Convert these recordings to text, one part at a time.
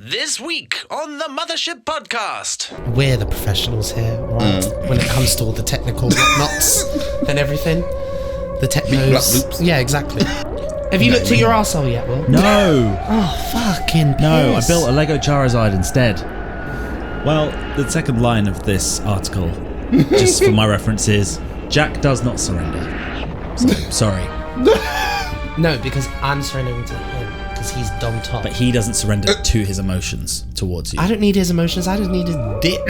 This week on the Mothership Podcast. We're the professionals here, right? When it comes to all the technical knots and everything. The technos. Yeah, exactly. Have you looked at your arsehole yet, Will? No. Oh, fucking piss. No, I built a Lego Charizard instead. Well, the second line of this article, just for my reference, is Jack does not surrender. So, sorry. No, because I'm surrendering to him, because he's Dom Top. But he doesn't surrender to his emotions towards you. I don't need his emotions, I just need his dick.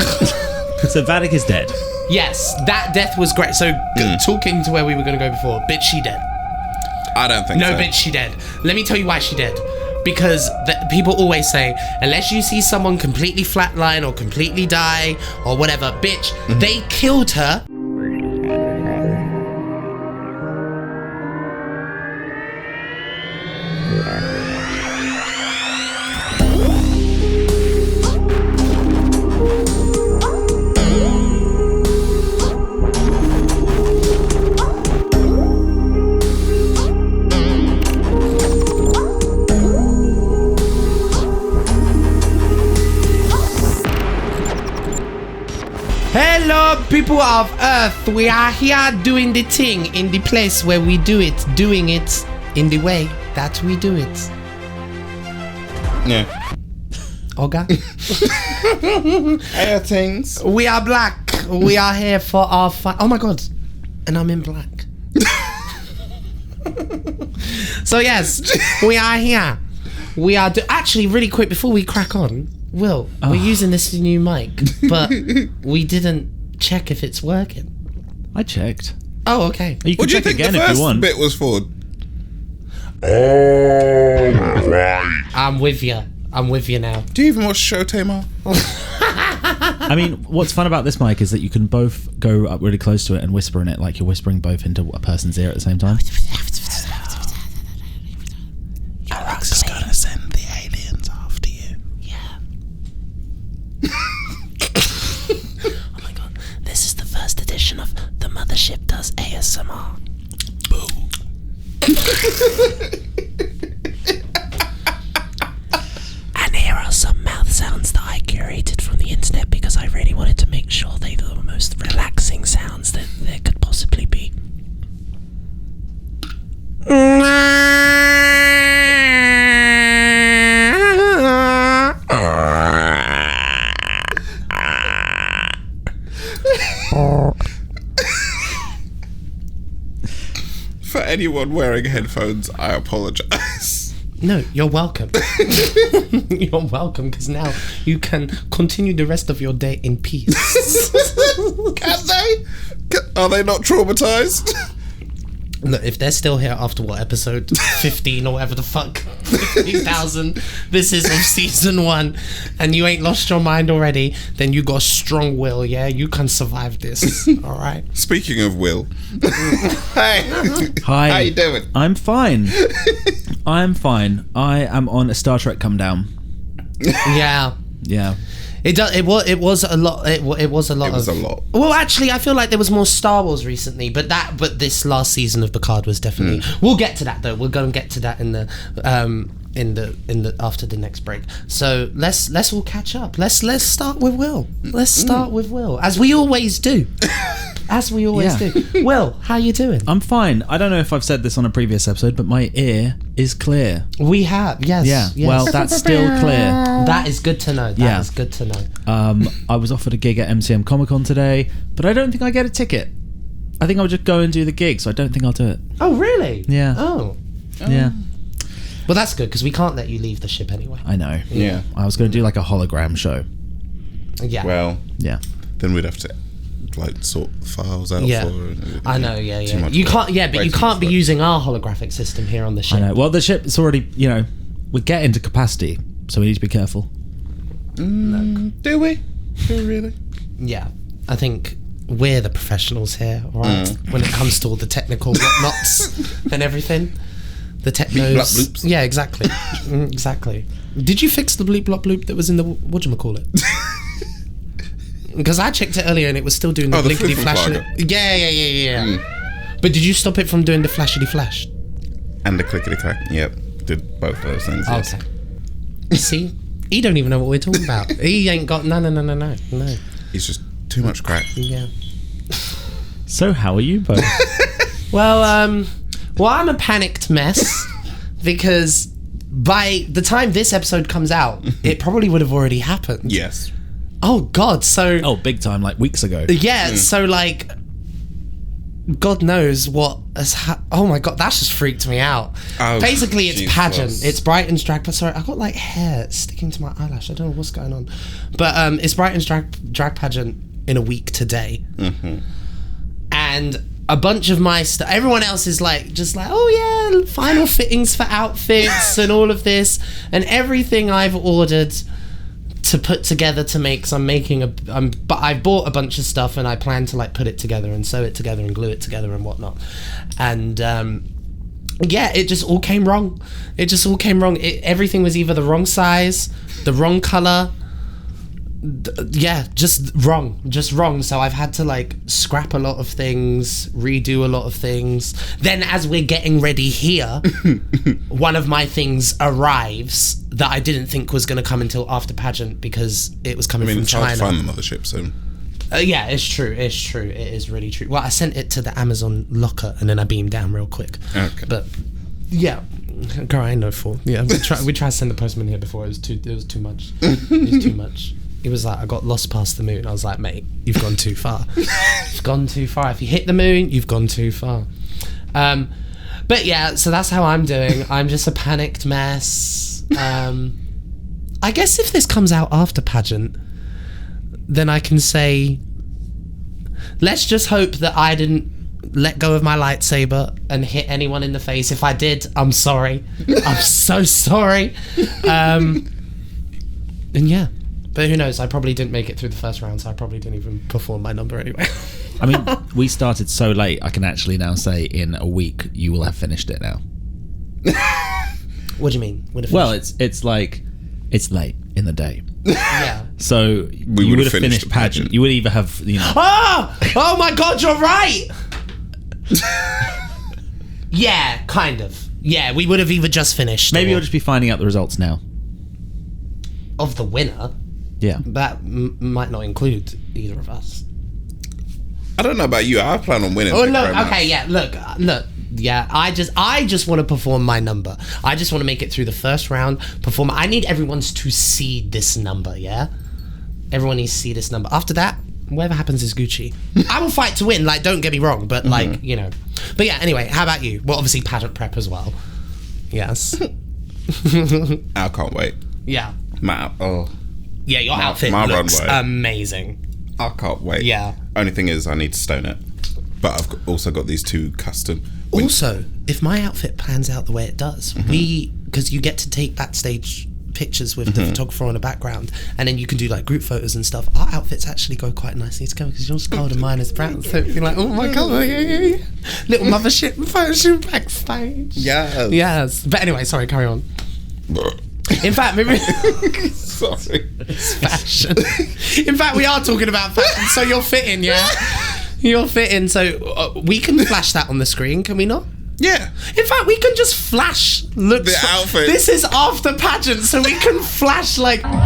So Vatic is dead. Yes, that death was great. So, talking to where we were going to go before, bitch, she dead. I don't think so. No, bitch, she dead. Let me tell you why she dead. Because people always say, unless you see someone completely flatline or completely die or whatever, bitch, they killed her. Hello, people of Earth. We are here doing the thing in the place where we do it, doing it in the way that we do it. Yeah. Oga? Hey, things. We are black. We are here for our fun. Oh my god. And I'm in black. So yes, we are here. We are actually, really quick before we crack on, Will, we're using this new mic, but we didn't check if it's working. I checked. Oh, okay. You can What do you check think again the if first you want. bit was for? I'm with you. I'm with you now. Do you even watch Show Tamar? I mean, what's fun about this mic is that you can both go up really close to it and whisper in it like you're whispering both into a person's ear at the same time. Alex is gonna send the aliens after you. Yeah. Oh my god. This is the first edition of The Mothership Does ASMR. Boo. And here are some mouth sounds that I curated from the internet because I really wanted to make sure they were the most relaxing sounds that there could possibly be. For anyone wearing headphones, I apologise. No, you're welcome. You're welcome, because now you can continue the rest of your day in peace. Can they? Are they not traumatised? Look, if they're still here after what, episode 15 or whatever the fuck, 50,000, this is of season 1, and you ain't lost your mind already, then you got a strong will, yeah? You can survive this, alright? Speaking of Will. Hey. Hi. How you doing? I'm fine. I'm fine. I am on a Star Trek come down. Yeah. Yeah. It was a lot. It was a lot. It was a lot. Well, actually, I feel like there was more Star Wars recently, but this last season of Picard was definitely. We'll get to that though. We're gonna get to that in the after the next break. So let's all catch up. Let's start with Will. Let's start with Will, as we always do. As we always do. Will, how you doing? I'm fine. I don't know if I've said this on a previous episode, but my ear is clear. We have, yes. Yeah. Yes. Well, that's still clear. That is good to know. That is good to know. I was offered a gig at MCM Comic Con today, but I don't think I get a ticket. I think I'll just go and do the gig, so I don't think I'll do it. Oh, really? Yeah. Oh. Yeah. Well, that's good, because we can't let you leave the ship anyway. I know. Yeah. I was going to do like a hologram show. Yeah. Well, Yeah. then we'd have to sort files out Yeah. for it. I know, yeah. much You work. can't, but Way you too can't much be work. using our holographic system here on the ship. I know. Well, the ship is already, we're getting to capacity, so we need to be careful. Do we? Do we really? Yeah. I think we're the professionals here, right? When it comes to all the technical knots and everything. The technos. Bleep, blop, bloops. Yeah, exactly. Exactly. Did you fix the bleep blop bloop that was in the whatchamacallit? Because I checked it earlier and it was still doing the Oh, the blinkety flippin' flash. flagger. Yeah. But did you stop it from doing the flashity flash? And the clickety clack. Yep. Did both of those things. Yes. Okay. See? He don't even know what we're talking about. He ain't got no. He's just too much crack. Yeah. So how are you both? Well, I'm a panicked mess because by the time this episode comes out, it probably would have already happened. Yes. Oh God! So Oh, big time, like weeks ago. yeah. So like, God knows what has oh my God, that's just freaked me out. Oh, Basically, it's Jesus. pageant. It's Brighton's drag. But sorry, I got like hair sticking to my eyelash. I don't know what's going on. But it's Brighton's drag pageant in a week today. Mm-hmm. And a bunch of my stuff, everyone else is like, just like, oh yeah, final fittings for outfits and all of this. And everything I've ordered to put together to make, so but I bought a bunch of stuff and I plan to like put it together and sew it together and glue it together and whatnot. And yeah, it just all came wrong. Everything was either the wrong size, the wrong color, just wrong. So I've had to like scrap a lot of things, redo a lot of things. Then as we're getting ready here, one of my things arrives that I didn't think was going to come until after pageant because it was coming from it's China. hard to find the mothership, so... Yeah, it's true. It is really true. Well, I sent it to the Amazon locker and then I beamed down real quick. Okay. But yeah, girl, I ain't no fool. Yeah, we tried to send the postman here before. It was too much. It was too much. He was like, I got lost past the moon. I was like, mate, you've gone too far. You've gone too far. If you hit the moon, you've gone too far. But yeah, so that's how I'm doing. I'm just a panicked mess. I guess if this comes out after pageant, then I can say, let's just hope that I didn't let go of my lightsaber and hit anyone in the face. If I did, I'm sorry. I'm so sorry. And yeah. But who knows? I probably didn't make it through the first round, so I probably didn't even perform my number anyway. I mean, we started so late, I can actually now say in a week you will have finished it now. What do you mean? Well, it's like, it's late in the day. Yeah. So you would have finished the pageant. You would either have, you know... Oh my God, you're right! Yeah, kind of. Yeah, we would have either just finished. Maybe you'll just be finding out the results now. Of the winner? Yeah. That might not include either of us. I don't know about you. I plan on winning. Oh, look, okay, yeah, look. Yeah, I just want to perform my number. I just want to make it through the first round, perform. I need everyone to see this number, yeah? Everyone needs to see this number. After that, whatever happens is Gucci. I will fight to win, like, don't get me wrong, but, like, you know. But yeah, anyway, how about you? Well, obviously, pageant prep as well. Yes. I can't wait. Yeah. Yeah, your outfit looks runway. Amazing. I can't wait. Yeah. Only thing is, I need to stone it. But I've also got these two custom. Also, if my outfit plans out the way it does, because you get to take backstage pictures with the photographer on the background, and then you can do like group photos and stuff. Our outfits actually go quite nicely together because yours is gold and mine is brown. So you're like, oh my God, yeah. Little mothership photo shoot backstage. Yes. Yes. But anyway, sorry, carry on. In fact, maybe Sorry. it's fashion. In fact, we are talking about fashion, so you're fitting, yeah? You're fitting, so we can flash that on the screen, can we not? Yeah. In fact, we can just flash looks. The outfit. This is after pageant, so we can flash like. Also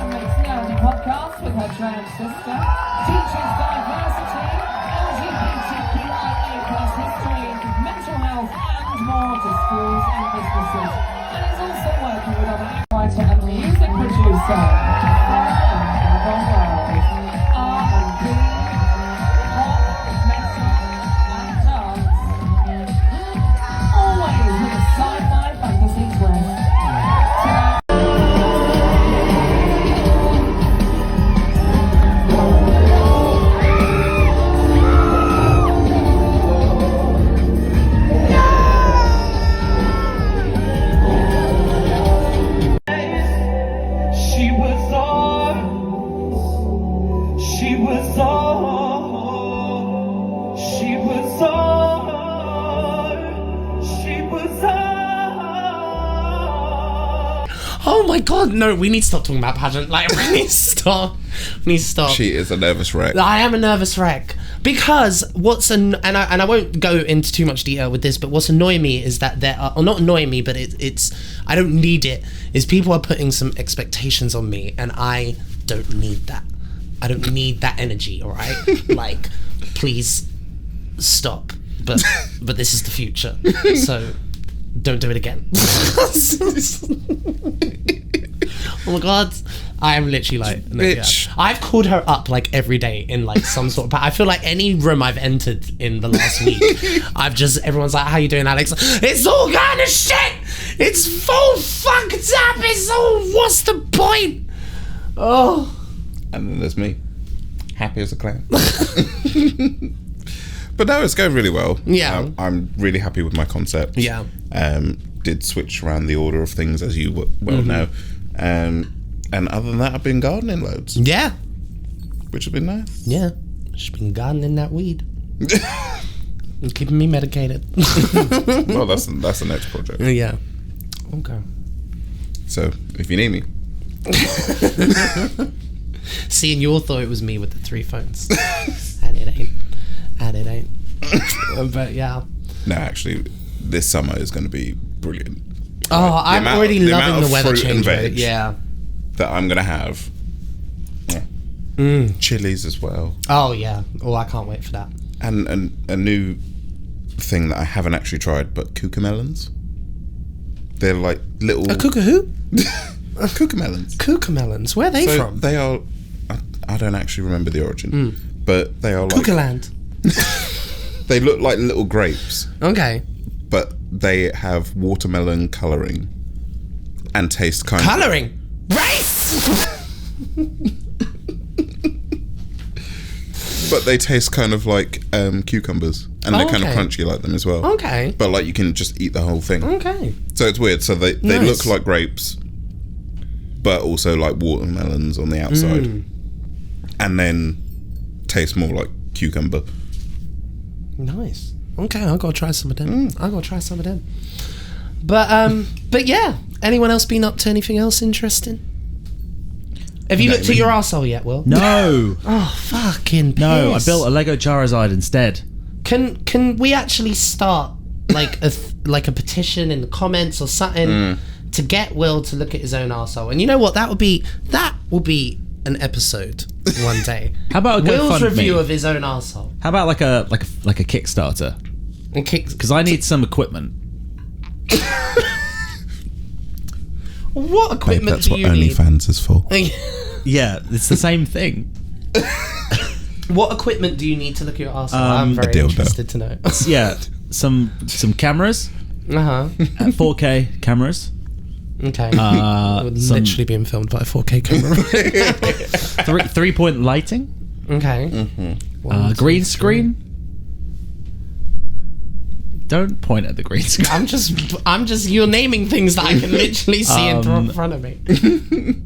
makes Melanin podcast with her trans sister. Teaches diversity, LGBTQIA+ history, mental health, and more to schools and businesses. And is also working with other writer and music producer. R&B, pop, metal, and dance. Always with a sci-fi fantasy twist. Oh my god, no, we need to stop talking about pageant. Like, we need to stop. She is a nervous wreck. I am a nervous wreck. Because and I won't go into too much detail with this, but what's annoying me is that there are, or not annoying me, but it's I don't need it, is people are putting some expectations on me, and I don't need that. I don't need that energy, all right? Like, please stop. But this is the future, so don't do it again. Oh my god, I am literally like, no, Bitch. yeah. I've called her up like every day in like some sort of. I feel like any room I've entered in the last week, everyone's like, "How you doing, Alex?" It's all kind of shit. It's full fucked up. It's all. What's the point? Oh. And then there's me, happy as a clown. But no, it's going really well. Yeah. I'm really happy with my concept. Yeah. Did switch around the order of things, as you well know. And other than that, I've been gardening loads. Yeah. Which has been nice. Yeah. She's been gardening that weed. And keeping me medicated. Well, that's the next project. Yeah. Okay. So, if you need me. See, and you all thought it was me with the 3 phones. And it ain't. But yeah. No, actually, this summer is going to be brilliant. Oh, I'm already loving the weather fruit and change. veg Yeah. that I'm going to have. Yeah. Chilies as well. Oh, yeah. Oh, I can't wait for that. And a new thing that I haven't actually tried, but cucamelons. They're like little... A cuckoo? Cucamelons. Cucamelons. Where are they So from? they are... I don't actually remember the origin. But they are like... Cucaland. They look like little grapes. Okay. But they have watermelon colouring. And taste kind of... Colouring? Race! But they taste kind of like cucumbers. And they're kind of Okay. crunchy like them as well. Okay. But like you can just eat the whole thing. Okay. So it's weird. So they Nice. look like grapes, but also like watermelons on the outside. And then taste more like cucumber. Nice. Okay, I've got to try some of them. But yeah. Anyone else been up to anything else interesting? Have you looked at your arsehole yet, Will? No. Oh, fucking piss. No, I built a Lego Charizard instead. Can we actually start like a petition in the comments or something to get Will to look at his own arsehole? And you know what? That will be an episode one day. How about a Will's GoFundMe? review of his own arsehole? How about like a Kickstarter? And Because I need some equipment. what equipment That's do what you need? OnlyFans is for. Yeah, it's the same thing. What equipment do you need to look at your arsehole? I'm very dildo. interested to know. Yeah, some cameras, Uh-huh. 4K cameras, Okay. some Literally being filmed by a 4K camera. 3-point lighting, Okay. One, two, green three. screen. Don't point at the green screen. I'm just you're naming things that I can literally see in front of me.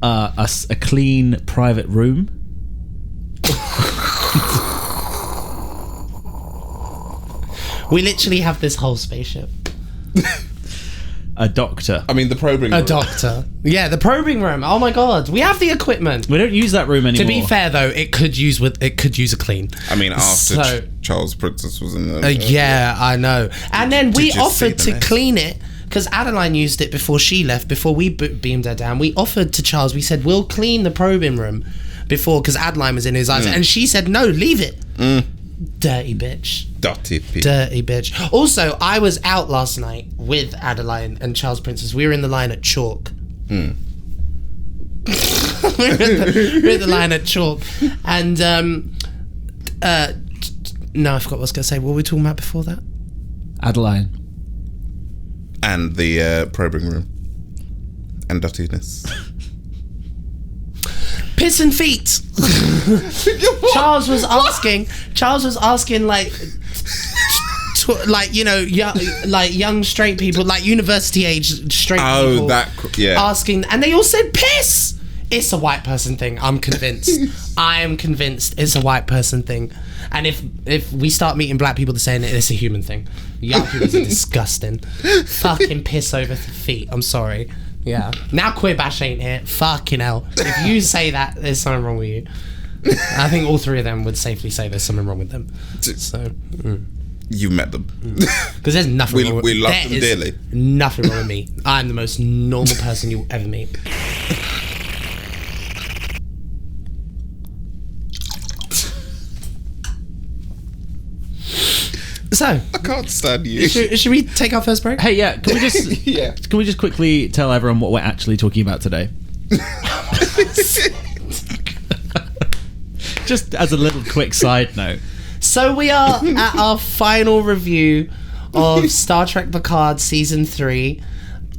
A clean private room. We literally have this whole spaceship. A doctor. I mean, the probing A room. doctor. Yeah, the probing room. Oh my god, we have the equipment. We don't use that room anymore. To be fair though, it could use a clean. I mean, after So- Charles Princess was in there. Yeah, I know. And then we Did you offered see to the mess? clean it because Adeline used it before she left. Before we beamed her down, we offered to Charles. We said we'll clean the probing room before because Adeline was in his eyes, and she said no, leave it. Dirty bitch. Dirty pig. Dirty bitch. Also, I was out last night with Adeline and Charles Princess. We were in the line at Chalk. we were in the line at Chalk. And, no, I forgot what I was going to say. What were we talking about before that? Adeline. And the probing room. And dirtiness. Piss and feet. Charles was asking like you know, young straight people, like university age straight people. Asking, and they all said piss. It's a white person thing. I'm convinced. I am convinced it's a white person thing. And if we start meeting black people saying it, it's a human thing. Young people are disgusting. Fucking piss over the feet. I'm sorry. Yeah. Now Queer Bash ain't here. Fucking hell. If you say that, there's something wrong with you. I think all three of them would safely say there's something wrong with them. So, You've met them. because there's nothing wrong with We love there them is dearly. Nothing wrong with me. I'm the most normal person you'll ever meet. So, I can't stand you. should we take our first break? Hey, yeah, can we just Yeah. can we just quickly tell everyone what we're actually talking about today? Just as a little quick side note. So we are at our final review of Star Trek Picard Season 3.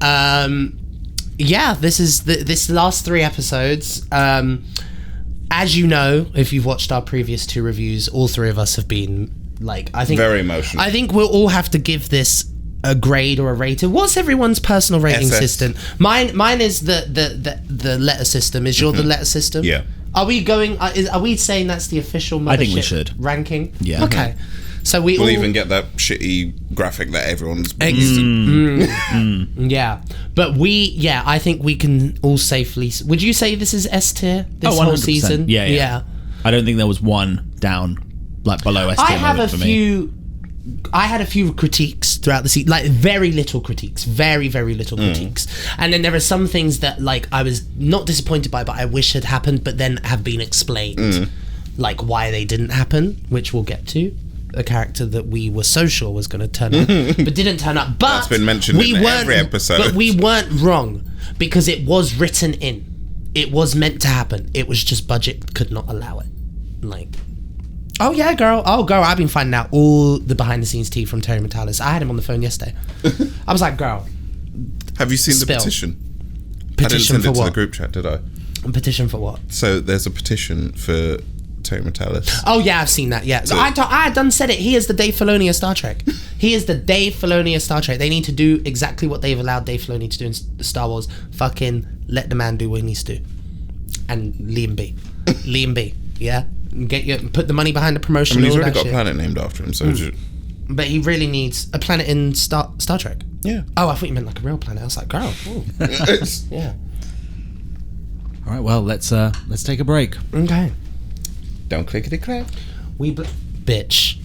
Yeah, this is this last 3 episodes. As you know, if you've watched our previous 2 reviews, all 3 of us have been, like, I think... Very emotional. I think we'll all have to give this a grade or a rating. What's everyone's personal rating SS. system? Mine is the letter system. Is yours the letter system? Yeah. Are we going? Are we saying that's the official Mothership I think we should. ranking? Yeah. Okay. So we We'll all even get that shitty graphic that everyone's... yeah. But I think we can all safely. Would you say this is S tier? This whole 100%. season? Yeah. I don't think there was one down, like below S tier. I have a for me. few. I had a few critiques throughout the season, like very little critiques, very little critiques, and then there are some things that like I was not disappointed by, but I wish had happened, but then have been explained, like why they didn't happen, which we'll get to. A character that we were so sure was going to turn up, but didn't turn up. But That's been mentioned in every episode. But we weren't wrong because it was written in. It was meant to happen. It was just budget could not allow it. Like. Oh yeah, girl. Oh girl, I've been finding out all the behind the scenes tea from Terry Metalis. I had him on the phone yesterday. I was like, girl. Have you seen Spill. the petition? I didn't Petition send for it to the what? group chat, did I? Petition for what? So there's a petition for Terry Metalis. Oh yeah, I've seen that. Yeah, so I had done said it. He is the Dave Filoni of Star Trek. He is the Dave Filoni of Star Trek. They need to do exactly what they've allowed Dave Filoni to do in Star Wars. Fucking let the man do what he needs to do, and Liam B. Yeah. Put the money behind the promotion. I mean, he's all already that got a shit. planet named after him, so just, But he really needs a planet in Star Trek. yeah. Oh, I thought you meant like a real planet. I was like, girl. Ooh. Yeah. All right, well, let's take a break. Okay. Don't clickety clack. Bitch.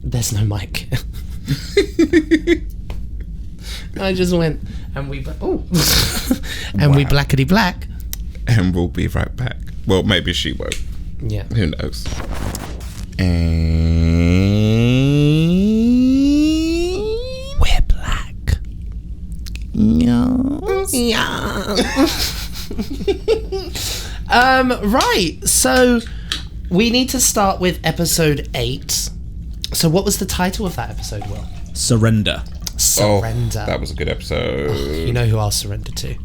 There's no mic. I just went and we we blackety black. And we'll be right back. Well, maybe she won't. Yeah. Who knows? We're black. Right. So we need to start with episode 8. So what was the title of that episode, Will? Surrender. Surrender. Oh, that was a good episode. You know who I'll surrender to?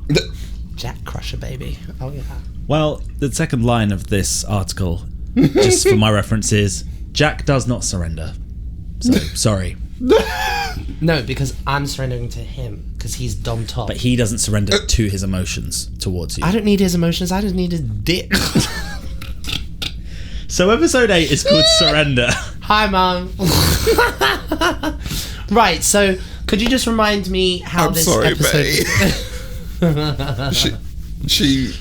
Jack Crusher, baby. Oh yeah. Well, the second line of this article, just for my reference, is Jack does not surrender. So, sorry. No, because I'm surrendering to him because he's Dom Top. But he doesn't surrender to his emotions towards you. I don't need his emotions. I just need his dick. So episode 8 is called Surrender. Hi, Mum. Right, so could you just remind me how I'm this sorry, episode... babe. she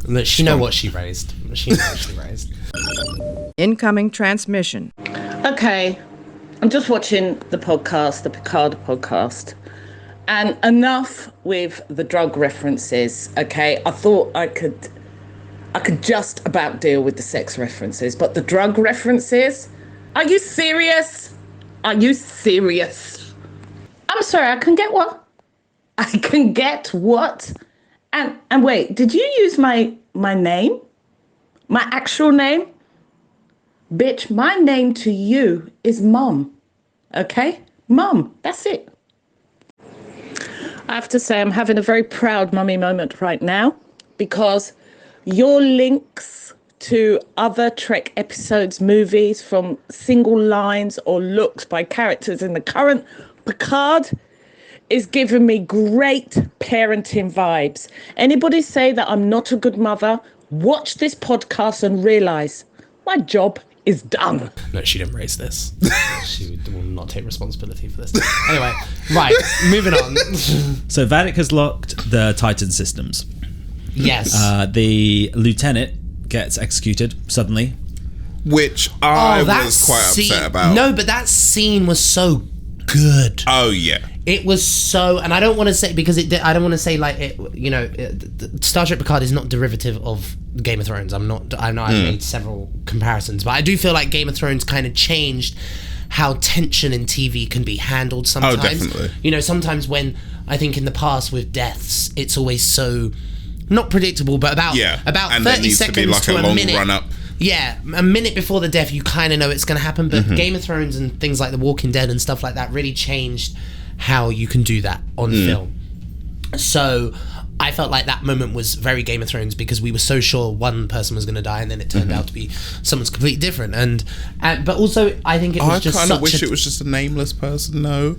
Look, she know what she raised. She knows what she raised. Incoming transmission. Okay, I'm just watching the podcast, the Picard podcast, and enough with the drug references, okay? I thought I could just about deal with the sex references, but the drug references? Are you serious? Are you serious? I'm sorry, I can get what? I can get what? And wait, did you use my name? My actual name? Bitch, my name to you is Mum. Okay? Mum, that's it. I have to say I'm having a very proud mummy moment right now because your links to other Trek episodes, movies from single lines or looks by characters in the current Picard is giving me great parenting vibes. Anybody say that I'm not a good mother, watch this podcast and realise my job is done. No, she didn't raise this. She will not take responsibility for this. Anyway, right, moving on. So Vadic has locked the Titan systems. Yes. The lieutenant gets executed suddenly. Which I that was quite scene- upset about. No, but that scene was so good. Oh, yeah. It was so, and I don't want to say because I don't want to say like it. You know, Star Trek Picard is not derivative of Game of Thrones. I know I've made several comparisons, but I do feel like Game of Thrones kind of changed how tension in TV can be handled sometimes. Oh, definitely. You know, sometimes when I think in the past with deaths, it's always so not predictable, but about and 30 there needs seconds to be like to a long minute. run up. Yeah, a minute before the death, you kind of know it's going to happen. But Game of Thrones and things like The Walking Dead and stuff like that really changed how you can do that on film. So I felt like that moment was very Game of Thrones because we were so sure one person was going to die, and then it turned out to be someone's completely different. And but also I think it was just I kind such of wish it was just a nameless person. No,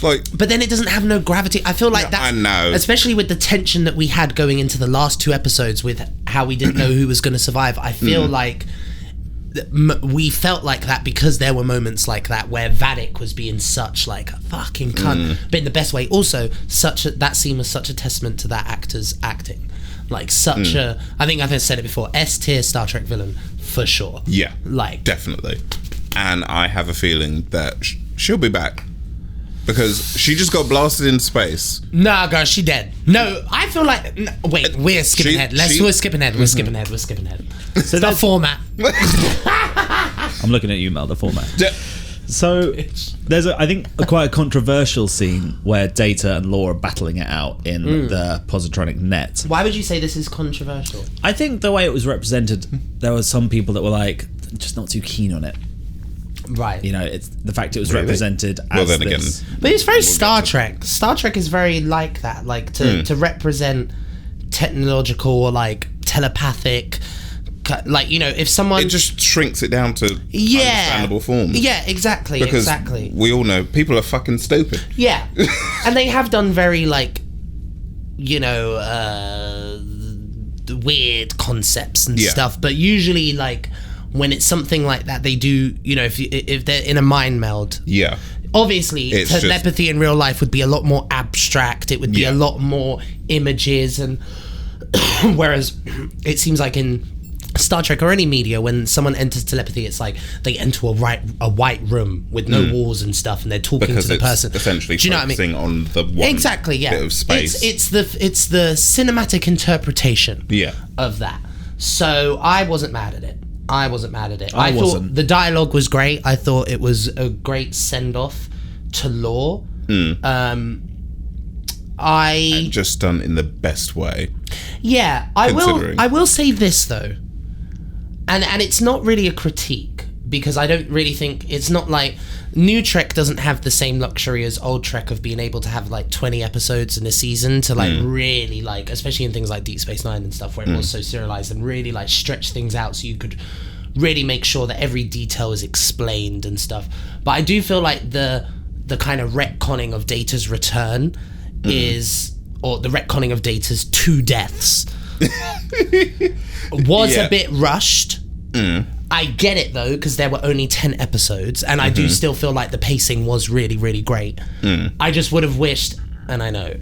like. But then it doesn't have no gravity. I feel like that. I know. Especially with the tension that we had going into the last 2 episodes with how we didn't know who was going to survive. I feel like we felt like that because there were moments like that where Vadic was being such like a fucking cunt, but in the best way. Also, that scene was such a testament to that actor's acting. Like such a, I think I've said it before, S-tier Star Trek villain for sure. Yeah, like definitely. And I have a feeling that she'll be back because she just got blasted into space. Nah, girl, she dead. No, I feel like wait, we're skipping ahead. We're skipping ahead. We're skipping ahead. So the format. I'm looking at you, Mel. The format. So there's I think quite a controversial scene where Data and Law are battling it out in the positronic net. Why would you say this is controversial? I think the way it was represented, there were some people that were like just not too keen on it. Right. You know, it's the fact it was represented as then this. again, But it's very Star Trek. Star Trek is very like that, like to represent technological or like telepathic, like, you know, if someone... it just shrinks it down to understandable forms. Yeah, exactly, Because exactly. we all know people are fucking stupid. Yeah. And they have done very, like, you know, weird concepts and stuff, but usually, like, when it's something like that, they do, you know, if they're in a mind meld... Yeah. Obviously, It's telepathy in real life would be a lot more abstract. It would be a lot more images, and whereas it seems like in Star Trek or any media, when someone enters telepathy, it's like they enter a white room with no walls and stuff, and they're talking Because to the it's person. essentially Do you know what I focusing mean? on the one Exactly, yeah. bit of space. It's the cinematic interpretation of that. So I wasn't mad at it. I I thought wasn't. the dialogue was great. I thought it was a great send off to Law. And just done in the best way. Yeah, Considering. I will say this though, and it's not really a critique because I don't really think it's not like New Trek doesn't have the same luxury as Old Trek of being able to have like 20 episodes in a season to like really like, especially in things like Deep Space Nine and stuff where it was so serialized, and really like stretch things out so you could really make sure that every detail is explained and stuff. But I do feel like the kind of retconning of Data's return is, or the retconning of Data's 2 deaths was a bit rushed. I get it though, because there were only 10 episodes, and I do still feel like the pacing was really, really great. I just would have wished, and I know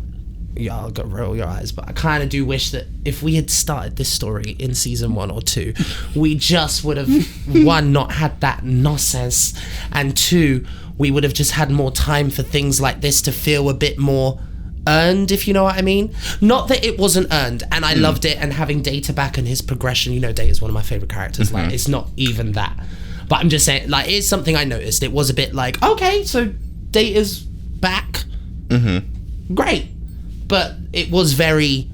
y'all got to roll your eyes, but I kind of do wish that if we had started this story in season 1 or 2, we just would have, 1, not had that nonsense, and 2, we would have just had more time for things like this to feel a bit more earned, if you know what I mean. Not that it wasn't earned, and I loved it, and having Data back and his progression, you know, Data's one of my favorite characters. Like, it's not even that, but I'm just saying, like, it's something I noticed. It was a bit like, okay, so Data's back, great, but it was very...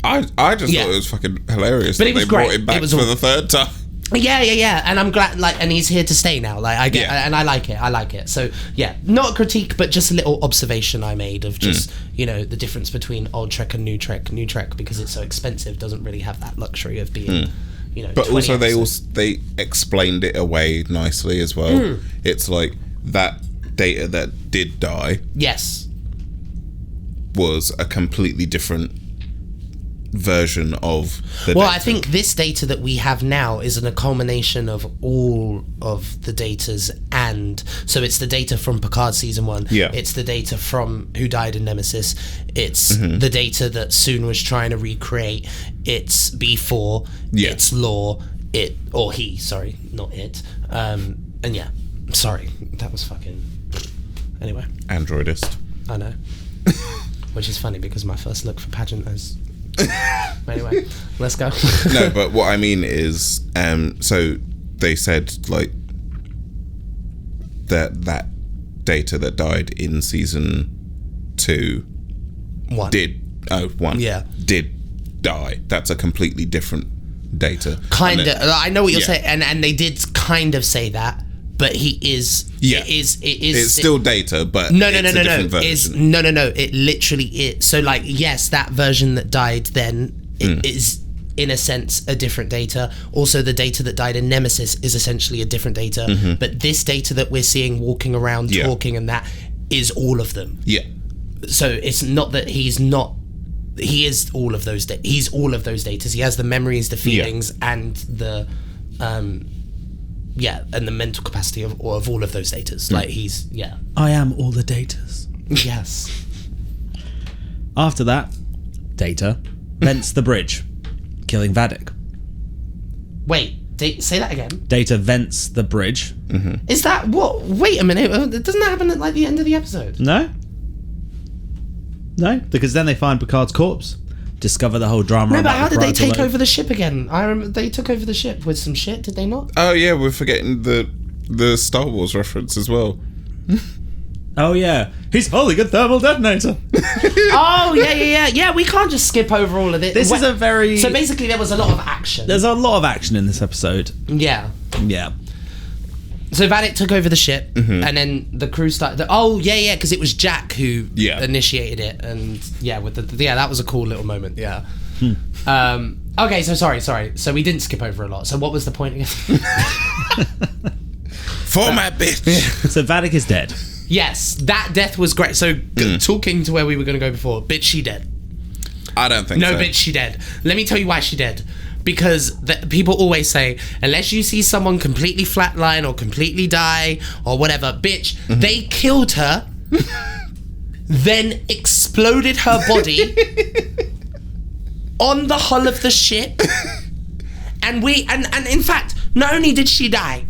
I just thought it was fucking hilarious But that it was they brought great. him back It was for all- the 3rd time. Yeah, and I'm glad, like, and he's here to stay now. Like, I get, and I like it. So, yeah, not a critique, but just a little observation I made of just, you know, the difference between Old Trek and New Trek. New Trek, because it's so expensive, doesn't really have that luxury of being, you know. But 20 also episodes. they explained it away nicely as well. It's like that Data that did die Yes. was a completely different version of the Well, data. I think this data that we have now is a culmination of all of the datas, and so it's the data from Picard season 1. Yeah. It's the data from Who Died in Nemesis. It's the data that Soon was trying to recreate. It's B4. Yeah. It's Law. Sorry, not it. And yeah, sorry, that was fucking. Anyway, Androidist. I know. Which is funny because my first look for pageant is. Anyway, let's go. No, but what I mean is, so they said like that data that died in season 2 One. did Yeah. die. That's a completely different data. Kind And of. it- I know what you're yeah. saying, and they did kind of say that, but he is. Yeah. It is. It's still data, but No. it's a different version. No. It literally is. So, like, yes, that version that died then is, in a sense, a different data. Also, the data that died in Nemesis is essentially a different data. But this data that we're seeing walking around, Yeah. talking, and that is all of them. Yeah. So it's not that he's not. He is all of those. He's all of those datas. He has the memories, the feelings, and the. And the mental capacity of all of those datas. Like he's I am all the datas. yes. After that, Data vents the bridge, killing Vadik. Wait, say that again. Data vents the bridge. Is that what? Wait a minute. Doesn't that happen at like the end of the episode? No, because then they find Picard's corpse, discover the whole drama. No, but about how did they Picard's take alone. over the ship again? I remember they took over the ship with some shit. Did they not? Oh yeah, we're forgetting the Star Wars reference as well. Oh yeah, he's holding a thermal detonator. Oh yeah. We can't just skip over all of it. This is a very. So basically, there was a lot of action. There's a lot of action in this episode. Yeah. Yeah. So Vadik took over the ship, and then the crew started. Because it was Jack who initiated it, and with that was a cool little moment. Yeah. Okay, so sorry. So we didn't skip over a lot. So what was the point again? Format bitch. So Vadik is dead. Yes, that death was great. So talking to where we were going to go before, bitch, she dead. I don't think No, so. bitch, she dead. Let me tell you why she dead. Because people always say, unless you see someone completely flatline or completely die or whatever, bitch, they killed her, then exploded her body on the hull of the ship, and in fact, not only did she die,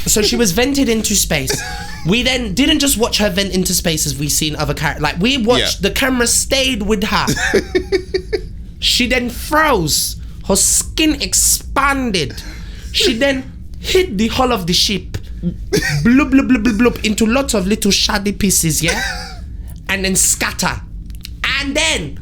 so she was vented into space. We then didn't just watch her vent into space as we've seen other characters. Like, we watched, the camera stayed with her. She then froze. Her skin expanded. She then hit the hull of the ship. Bloop, bloop, bloop, bloop, bloop, into lots of little shoddy pieces, yeah? And then scatter. And then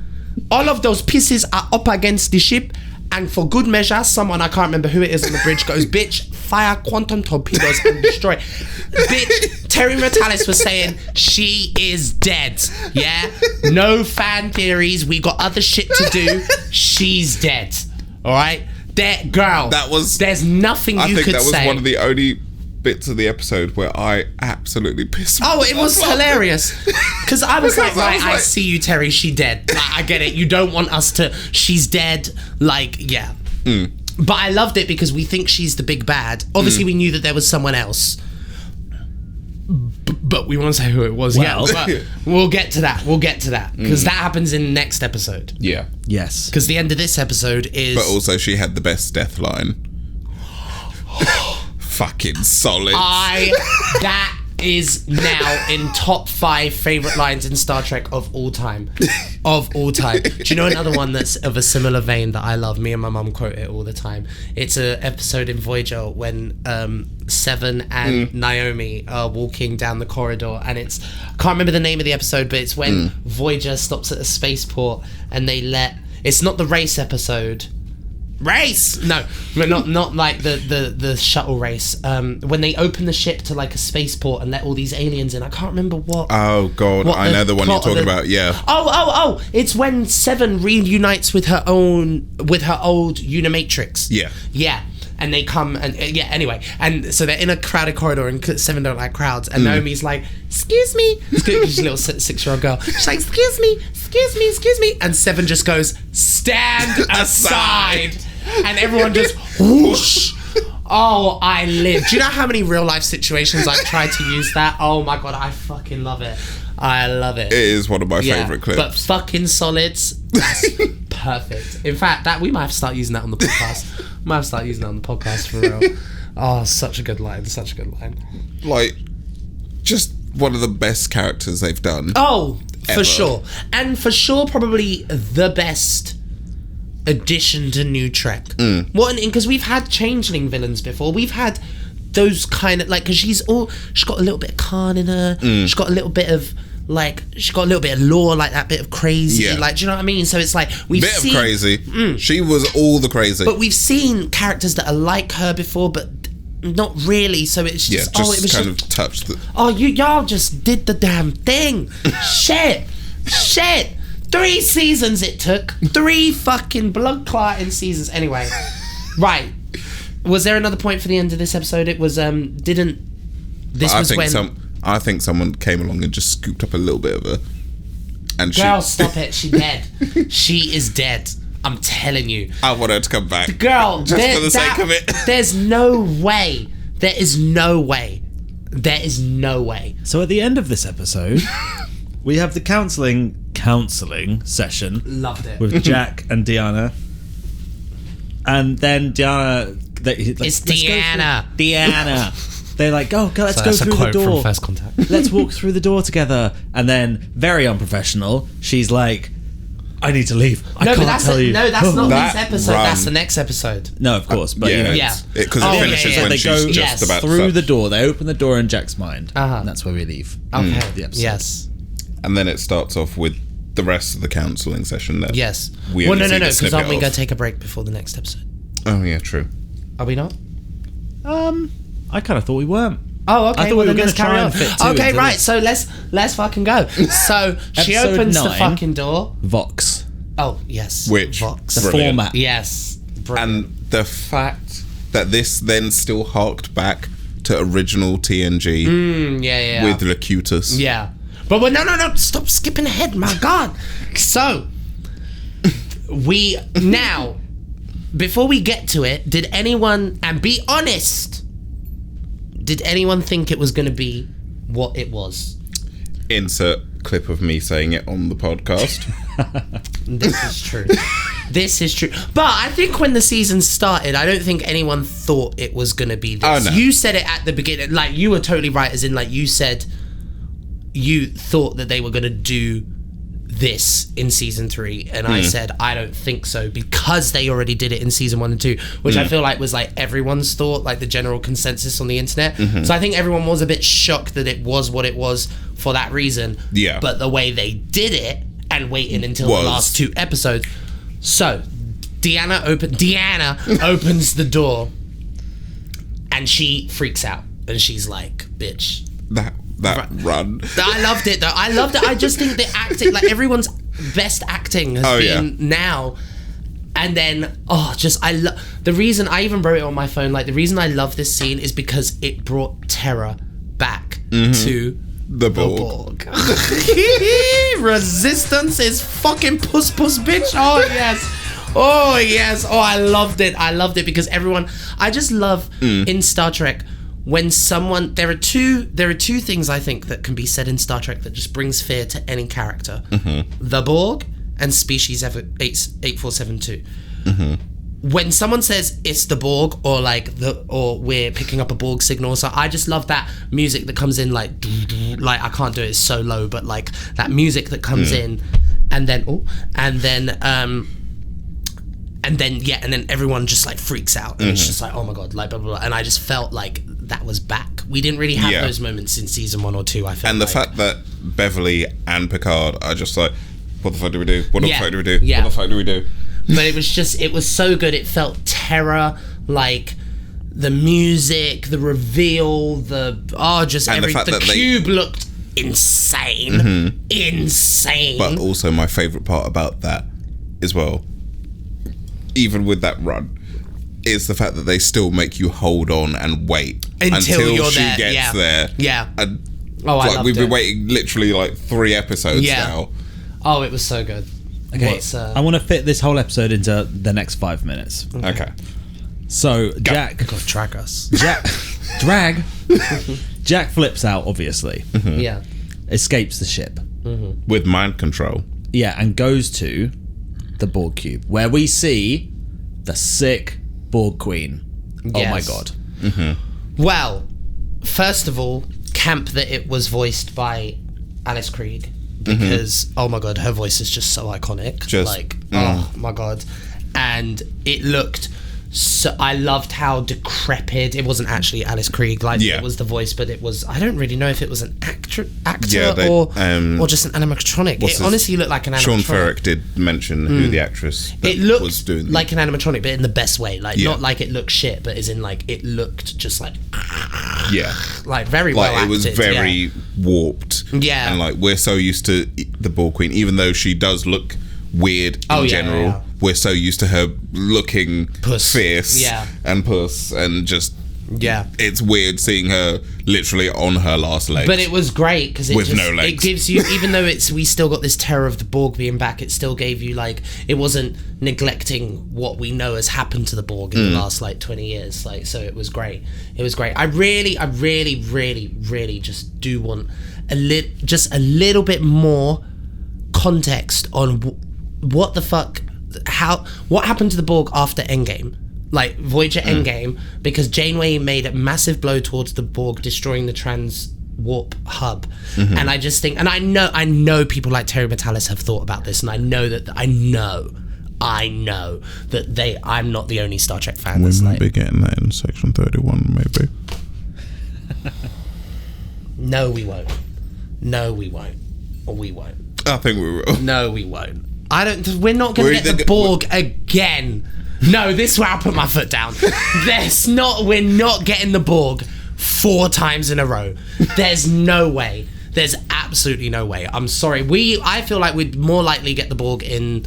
all of those pieces are up against the ship. And for good measure, someone, I can't remember who it is on the bridge, goes, bitch, fire quantum torpedoes and destroy. Bitch, Terry Metalis was saying she is dead. Yeah? No fan theories. We got other shit to do. She's dead. Alright? Girl. There's nothing you could say. I think that was one of the only bits of the episode where I absolutely pissed myself. Oh, it was hilarious. Because I was like, right, I see you, Terry, she dead. Like, I get it. You don't want us to, she's dead. Like, yeah. But I loved it because we think she's the big bad. Obviously, we knew that there was someone else. But we won't say who it was yet. But we'll get to that. Because that happens in the next episode. Yeah. Yes. Because the end of this episode is... But also she had the best death line. Fucking solid. That is now in top 5 favourite lines in Star Trek of all time. Of all time. Do you know another one that's of a similar vein that I love? Me and my mum quote it all the time. It's an episode in Voyager when Seven and Naomi are walking down the corridor, and I can't remember the name of the episode, but it's when Voyager stops at a spaceport and they it's not the race episode. Race! No, but not like the shuttle race. When they open the ship to like a spaceport and let all these aliens in, I can't remember what. Oh god, I know the one you're talking about. Yeah. Oh! It's when Seven reunites with her old Unimatrix. Yeah. Yeah. and they come and anyway, and so they're in a crowded corridor and Seven don't like crowds, and Naomi's like, excuse me, she's a little 6-year-old girl, she's like, excuse me, and Seven just goes, stand aside, and everyone just whoosh. Oh, I live. Do you know how many real life situations I've tried to use that? Oh my god, I fucking love it. I love it. It is one of my favourite clips. But fucking solids, that's perfect. In fact, that we might have to start using that on the podcast. For real. Oh, such a good line. Like, just one of the best characters they've done. Oh, ever. For sure. And for sure, probably the best addition to New Trek. Because we've had changeling villains before. We've had those kind of, like, because she's got a little bit of Khan in her. She's got a little bit of lore, like that bit of crazy. Yeah. Like, do you know what I mean? So it's like we've seen of crazy. She was all the crazy. but we've seen characters that are like her before, but not really. So it's just it was kind of touched the... Oh, y'all just did the damn thing. Shit. 3 seasons it took. 3 fucking blood clotting seasons. Anyway, right. Was there another point for the end of this episode? It was I think someone came along and just scooped up a little bit of her. And girl, stop it. She dead. She is dead. I'm telling you. I want her to come back. Girl, just for the sake of it. There's no way. There is no way. So at the end of this episode, we have the counselling session. Loved it. With Jack and Deanna. And then Deanna... It's Deanna. They're like, let's go through the door. From First Contact. Let's walk through the door together. And then, very unprofessional, she's like, I need to leave. I can't tell you. No, that's not That this episode. run. That's the next episode. No, of course. But, you know. Because it finishes when They she's go just about through to... the door. They open the door in Jack's mind. Uh-huh. And that's where we leave. Okay. The episode. Yes. And then it starts off with the rest of the counselling session there. Yes. We Well, only no, see the because snippet aren't we of- going to take a break before the next episode? Oh, yeah, true. Are we not? I kind of thought we weren't. Oh, okay. I thought we were then going let's to try carry and on. fit two Okay, into right. this. So let's fucking go. So she Episode opens the 9. fucking door. Vox. Oh, yes. Which... Vox. The Brilliant. format. Yes. Brilliant. And the fact that this then still harked back to original TNG Yeah. with Locutus. Yeah. But no. Stop skipping ahead. My God. So we now... Before we get to it, did anyone, and be honest, did anyone think it was going to be what it was? Insert clip of me saying it on the podcast. This is true. But I think when the season started, I don't think anyone thought it was going to be this. Oh, no. You said it at the beginning. Like, you were totally right, as in, like, you said you thought that they were going to do this in season 3, and I said I don't think so, because they already did it in season 1 and 2, which I feel like was like everyone's thought, like the general consensus on the internet. So I think everyone was a bit shocked that it was what it was for that reason. Yeah. But the way they did it and waiting until the last 2 episodes. So Deanna opens the door and she freaks out and she's like, bitch. That run. I loved it though. I just think the acting, like everyone's best acting has been now. And then, the reason I even wrote it on my phone, like the reason I love this scene is because it brought terror back to The Borg. Resistance is fucking puss bitch. Oh yes. Oh, I loved it because everyone, I just love in Star Trek when someone, there are two things I think that can be said in Star Trek that just brings fear to any character. The Borg and Species 8472. When someone says it's the Borg or we're picking up a Borg signal, so I just love that music that comes in like I can't do it, it's so low, but like that music that comes in and then everyone just like freaks out and it's just like, oh my god, like blah, blah, blah. And I just felt like that was back. We didn't really have those moments in season 1 or 2, I felt. And the fact that Beverly and Picard are just like, what the fuck do we do? What the fuck do we do? Yeah. What the fuck do we do? But it was so good. It felt terror, like the music, the reveal, the cube looked insane. Insane. But also my favourite part about that as well, even with that run, it's the fact that they still make you hold on and wait until you're she there. gets there. Yeah. And Oh, I loved we've been it. waiting literally like 3 episodes now. Oh, it was so good. Okay, I want to fit this whole episode into the next 5 minutes. Okay. So Jack, God, drag us. Drag. Jack flips out, obviously. Yeah. Escapes the ship. With mind control. Yeah, and goes to the Borg cube, where we see the sick Borg Queen. Oh my Yes. god. Well, first of all, camp that it was voiced by Alice Krieg, because oh my god, her voice is just so iconic. Oh my god, and it looked. So I loved how decrepit it wasn't actually Alice Krieg, it was the voice, but it was. I don't really know if it was an actor or just an animatronic. It honestly looked like an animatronic. Sean Ferrick did mention who the actress that looked was doing like an animatronic, but in the best way. Not like it looked shit, but as in it looked just like very well acted. It was very warped. Yeah, and we're so used to the Borg Queen, even though she does look weird in general. Yeah. We're so used to her looking fierce and puss and just it's weird seeing her literally on her last legs. But it was great because no legs. It gives you, even though we still got this terror of the Borg being back, it still gave you it wasn't neglecting what we know has happened to the Borg in the last 20 years. So it was great. It was great. I really, really just do want a little bit more context on what the fuck. What happened to the Borg after Endgame? Voyager Endgame, because Janeway made a massive blow towards the Borg, destroying the trans-warp hub. And I just think, and I know people like Terry Matalis have thought about this, and I know that I'm not the only Star Trek fan that's we might be getting that in section 31, maybe. No, we won't. Or we won't. I think we will. No, we won't. We're not going to get the Borg again. No, this is where I put my foot down. We're not getting the Borg 4 times in a row. There's no way. There's absolutely no way. I'm sorry. I feel like we'd more likely get the Borg in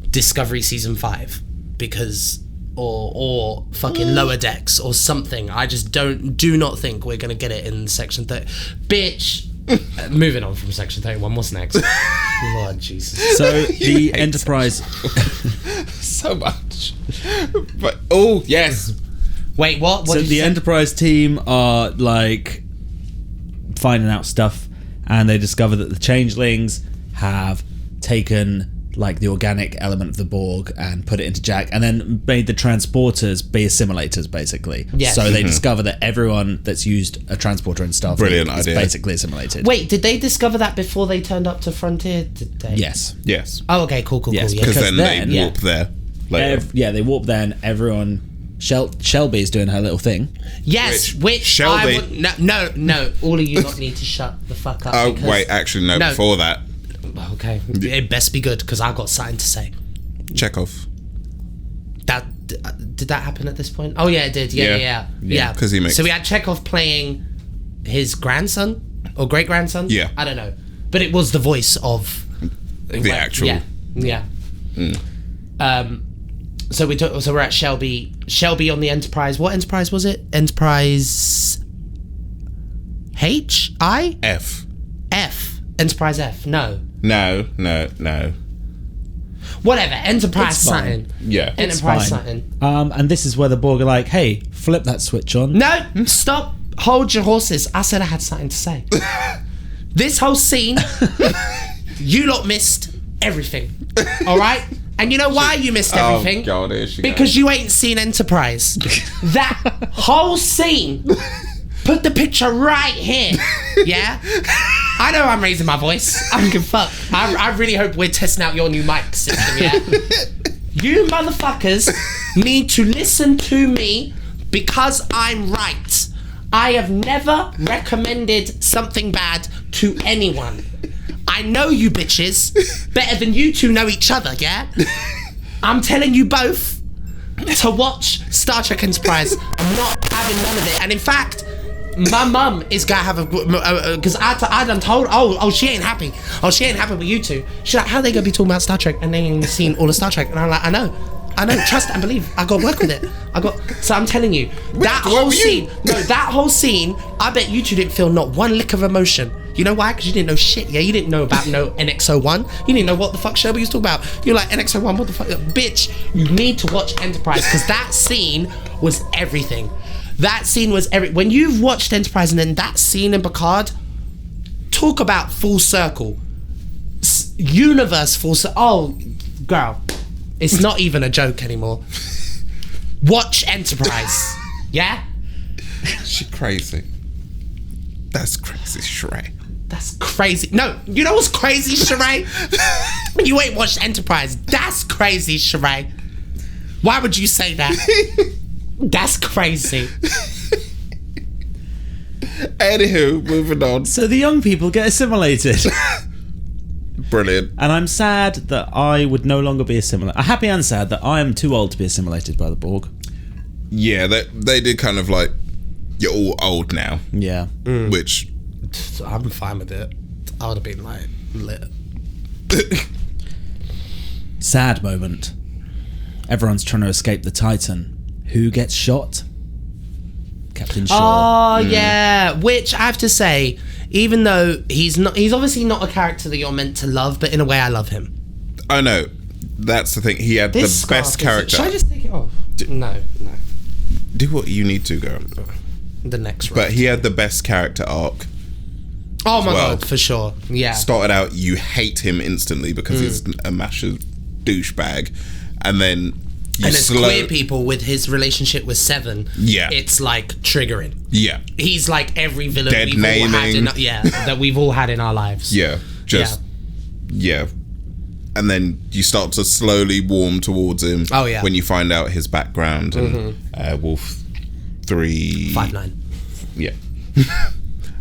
Discovery Season 5 because or fucking Lower Decks or something. I just do not think we're going to get it in Section 30. Bitch. Moving on from Section 31, what's next? Lord Jesus. So the Enterprise so much. But oh yes. Wait, what? So the Enterprise team are finding out stuff, and they discover that the changelings have taken the organic element of the Borg and put it into Jack, and then made the transporters be assimilators, basically. Yes. So they discover that everyone that's used a transporter in Starfleet is basically assimilated. Wait, did they discover that before they turned up to Frontier? Did they? Yes. Oh, okay, cool. Yes, Yeah. Because then they warp there later. They warp there, and everyone... Shelby is doing her little thing. Yes, which Shelby. I would... No. All of you lot need to shut the fuck up. Oh, wait, actually, no, before that. Okay, it best be good, because I've got something to say. Chekhov. Did that happen at this point? Oh, yeah, it did. Yeah. Because he makes... So we had Chekhov playing his grandson, or great-grandson? Yeah. I don't know. But it was the voice of... The actual... Yeah. So we're at Shelby on the Enterprise. What Enterprise was it? Enterprise H-I? F. Enterprise F. No. Whatever. Enterprise something. Yeah. Enterprise something. And this is where the Borg are like, hey, flip that switch on. No, stop. Hold your horses. I said I had something to say. This whole scene, you lot missed everything. All right? And you know why you missed everything? Oh, God, here she because goes. you ain't seen Enterprise. That whole scene, put the picture right here. Yeah? I know I'm raising my voice. I don't give a fuck. I really hope we're testing out your new mic system, yeah? You motherfuckers need to listen to me because I'm right. I have never recommended something bad to anyone. I know you bitches better than you two know each other, yeah? I'm telling you both to watch Star Trek Enterprise. I'm not having none of it. And in fact, my mum is gonna have a... Because I done told... Oh, she ain't happy. Oh, she ain't happy with you two. She's like, how are they gonna be talking about Star Trek and they ain't seen all of Star Trek? And I'm like, I know. I know. Trust and believe. I got to work with it. So I'm telling you, that whole scene. I bet you two didn't feel not one lick of emotion. You know why? Because you didn't know shit. Yeah, you didn't know about no NX01. You didn't know what the fuck Shelby was talking about. You're like, NX01, what the fuck? Bitch, you need to watch Enterprise because that scene was everything. That scene was when you've watched Enterprise and then that scene in Picard, talk about full circle. Universe full circle. Oh, girl, it's not even a joke anymore. Watch Enterprise. Yeah? She crazy. That's crazy, Sheree. That's crazy. No, you know what's crazy, Sheree? You ain't watched Enterprise. That's crazy, Sheree. Why would you say that? That's crazy. Anywho, moving on. So the young people get assimilated. Brilliant. And I'm sad that I would no longer be assimilated. I'm happy and sad that I am too old to be assimilated by the Borg. Yeah, they did kind of like, you're all old now. Yeah. Which... I'm fine with it. I would have been like, lit. Sad moment. Everyone's trying to escape the Titan. Who gets shot? Captain Shaw. Oh, yeah. Which I have to say, even though he's obviously not a character that you're meant to love, but in a way I love him. I know. That's the thing. He had the best character. Should I just take it off? No. Do what you need to, girl. The next round. But he had the best character arc. Oh my god, for sure. Yeah. Started out, you hate him instantly because he's a massive douchebag. And then it's queer people with his relationship with Seven. Yeah. It's like triggering. Yeah. He's like every villain Dead we've all had that we've all had in our lives. Yeah. Yeah. And then you start to slowly warm towards him. Oh yeah. When you find out his background and Wolf 3 5-9. Yeah.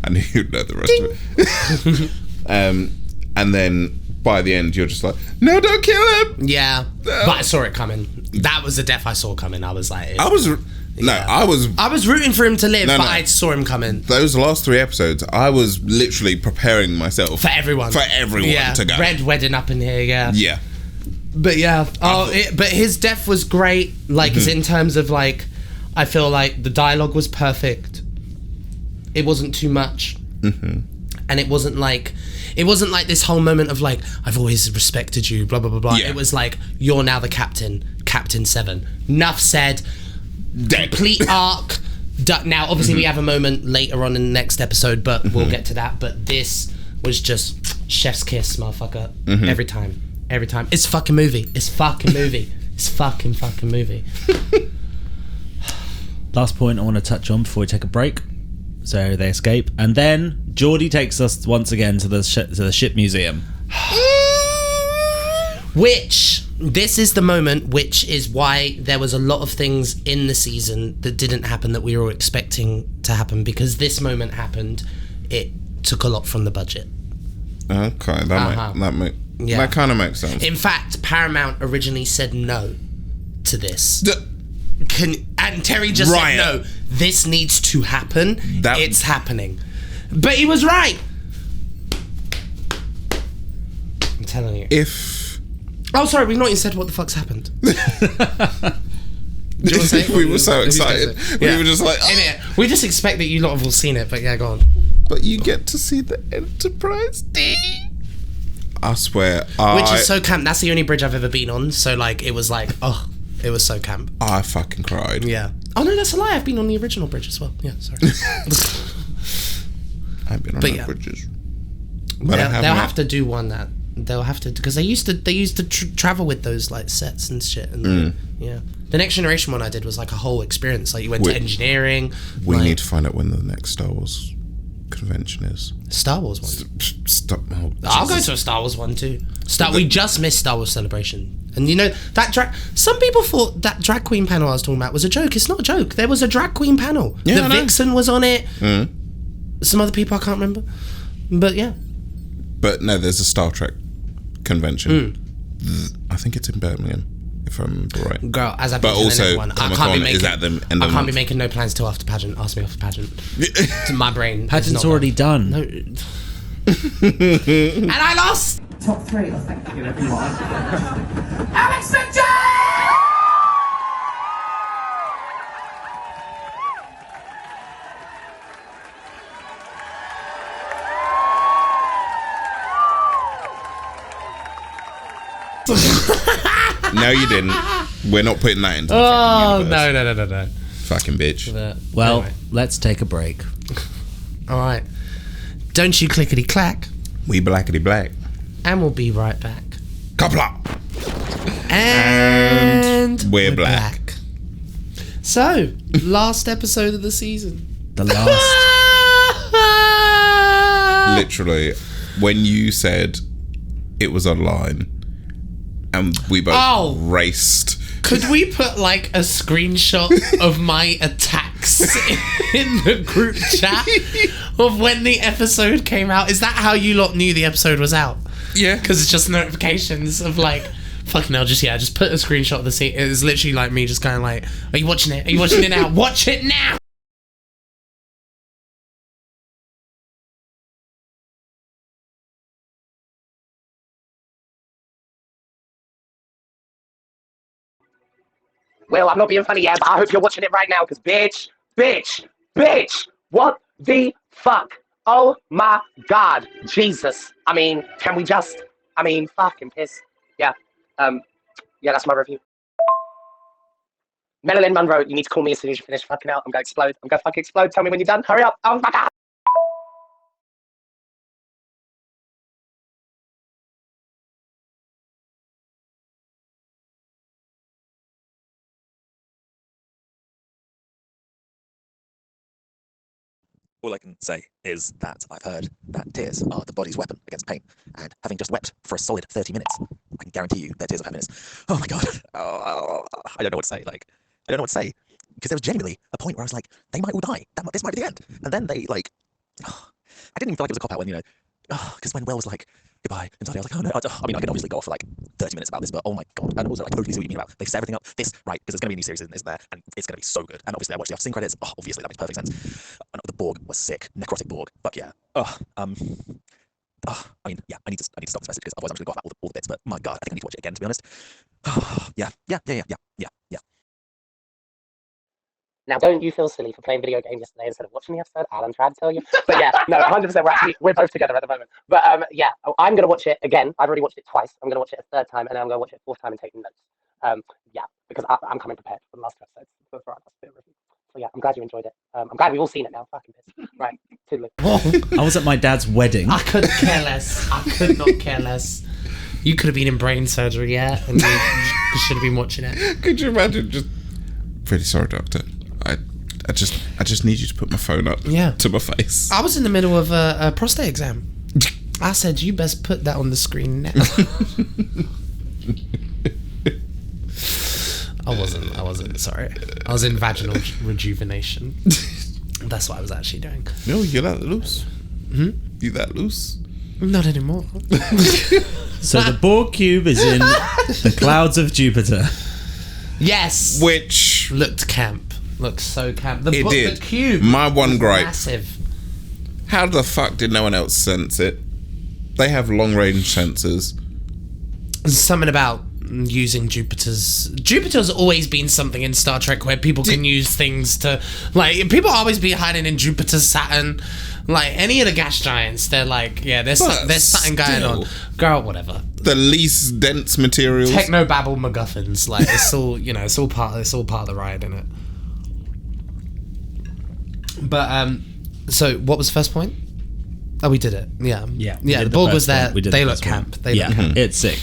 I knew you'd know the rest of it. And then by the end, you're just like, no, don't kill him. Yeah. No. But I saw it coming. That was the death I saw coming. I was like... I was rooting for him to live, but I saw him coming. Those last 3 episodes, I was literally preparing myself. For everyone to go. Red wedding up in here, yeah. Yeah. But yeah. But his death was great. Like, in terms of like... I feel like the dialogue was perfect. It wasn't too much. And it wasn't like this whole moment of like, I've always respected you, blah blah blah blah. Yeah. It was like, you're now the captain, Captain 7. Enough said. Complete arc. Now obviously we have a moment later on in the next episode, but we'll get to that. But this was just chef's kiss, motherfucker. Every time. It's fucking movie. It's fucking movie. Last point I want to touch on before we take a break. So they escape, and then Geordie takes us once again to the ship museum. Which, this is the moment, which is why there was a lot of things in the season that didn't happen that we were expecting to happen, because this moment happened. It took a lot from the budget. Okay, that kind of makes sense. In fact, Paramount originally said no to this. And Terry just said, no, this needs to happen. It's happening. But he was right. I'm telling you. Oh, sorry, we've not even said what the fuck's happened. Do you want to say it? We were so excited. We were just like... Oh. We just expect that you lot have all seen it, but yeah, go on. But you get to see the Enterprise D. I swear. Which is so camp. That's the only bridge I've ever been on. So, like, it was like, oh... It was so camp. I fucking cried. Yeah. Oh no, that's a lie. I've been on the original bridge as well. Yeah, sorry. I've been on the bridges. But they'll have to do one that they'll have to, because they used to travel with those like sets and shit. And yeah, the Next Generation one I did was like a whole experience. Like you went to engineering. We need to find out when the next Star Wars convention is. Star Wars one. I'll go to a Star Wars one too. We just missed Star Wars Celebration. And you know, some people thought that drag queen panel I was talking about was a joke. It's not a joke. There was a drag queen panel. Yeah, the Vixen was on it. Some other people I can't remember. But yeah. But no, there's a Star Trek convention. I think it's in Birmingham, if I remember right. Girl, as I've been to everyone, I can't be making no plans till after pageant. Ask me after pageant. To my brain. Pageant's already done. No. And I lost! Top 3, I think. Alex Fincher! No, you didn't. We're not putting that into the Oh, fucking universe. no. Fucking bitch. Well, Anyway. let's take a break. All right. Don't you clickety clack, We blackety black. and we'll be right back. Coupler. And we're black. So, last episode of the season. The last. Literally, when you said it was online, and we both raced. Could we put like a screenshot of my attacks in the group chat of when the episode came out? Is that how you lot knew the episode was out? Yeah. Because it's just notifications of like, fucking hell, just put a screenshot of the scene. It was literally like me just kind of like, are you watching it? Are you watching it now? Watch it now! Well, I'm not being funny, but I hope you're watching it right now, because bitch, what the fuck? Oh my God, Jesus. I mean, can we just, fucking piss. Yeah, that's my review. Melanin, Monroe, you need to call me as soon as you finish fucking out. I'm gonna explode. I'm gonna fucking explode. Tell me when you're done. Hurry up. Oh my God. All I can say is that I've heard that tears are the body's weapon against pain, and having just wept for a solid 30 minutes, I can guarantee you that tears of happiness. Oh my God. I don't know what to say. I don't know what to say. Because there was genuinely a point where I was like, they might all die. This might be the end. And then they, I didn't even feel like it was a cop-out when, because when Will was like, goodbye, and suddenly I was like, oh no. I could obviously go off for 30 minutes about this, but oh my God. And also, I totally see what you mean about they've set everything up. This, right, because there's going to be a new series, isn't there? And it's going to be so good. And obviously, I watched the after-scene credits. Oh, obviously, that makes perfect sense. The Borg was sick. Necrotic Borg. Fuck yeah. I need to stop this message because otherwise I'm just going to go off about all the bits. But my God, I think I need to watch it again, to be honest. Yeah. Now, don't you feel silly for playing video games yesterday instead of watching the episode? Alan tried to tell you. But yeah, no, 100%. We're both together at the moment. But I'm going to watch it again. I've already watched it twice. I'm going to watch it a third time, and then I'm going to watch it a fourth time and take notes. Because I'm coming prepared for the last two episodes. So yeah, I'm glad you enjoyed it. I'm glad we've all seen it now. Fucking piss. Right, toodaloo. I was at my dad's wedding. I couldn't care less. I could not care less. You could have been in brain surgery, yeah, and you should have been watching it. Could you imagine just... Pretty sorry, doctor. I just need you to put my phone up to my face. I was in the middle of a prostate exam. I said, you best put that on the screen now. I wasn't, sorry. I was in vaginal rejuvenation. That's what I was actually doing. No, you're that loose. Hmm? You that loose? Not anymore. So the Borg cube is in the clouds of Jupiter. Yes. Which looked camp. Looked so camp. It did. The cube. My one gripe. Massive. How the fuck did no one else sense it? They have long range sensors. Something about using Jupiter's always been something in Star Trek where people can use things to, people always be hiding in Jupiter, Saturn, any of the gas giants. They're there's something going on. Girl, whatever. The least dense materials. Technobabble MacGuffins. It's all it's all part of the ride, isn't it? But so what was the first point? Oh, we did it. Yeah. The Borg was there. They look camp. They look camp. It's sick.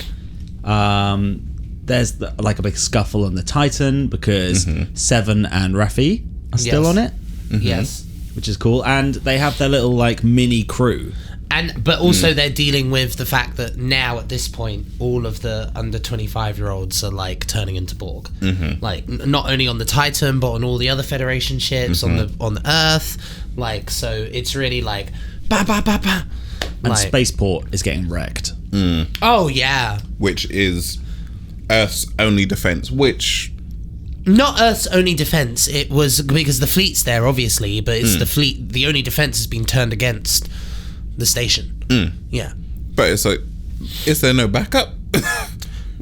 There's a big scuffle on the Titan because Seven and Raffi are still on it. Yes, which is cool, and they have their little mini crew. But also they're dealing with the fact that now at this point all of the under 25-year-olds are turning into Borg. Not only on the Titan but on all the other Federation ships on the Earth. So it's really ba ba ba ba. And Spaceport is getting wrecked. Oh yeah. Which is Earth's only defense, which not Earth's only defense. It was because the fleet's there obviously, but it's the fleet, the only defense has been turned against the station. Yeah. But it's is there no backup?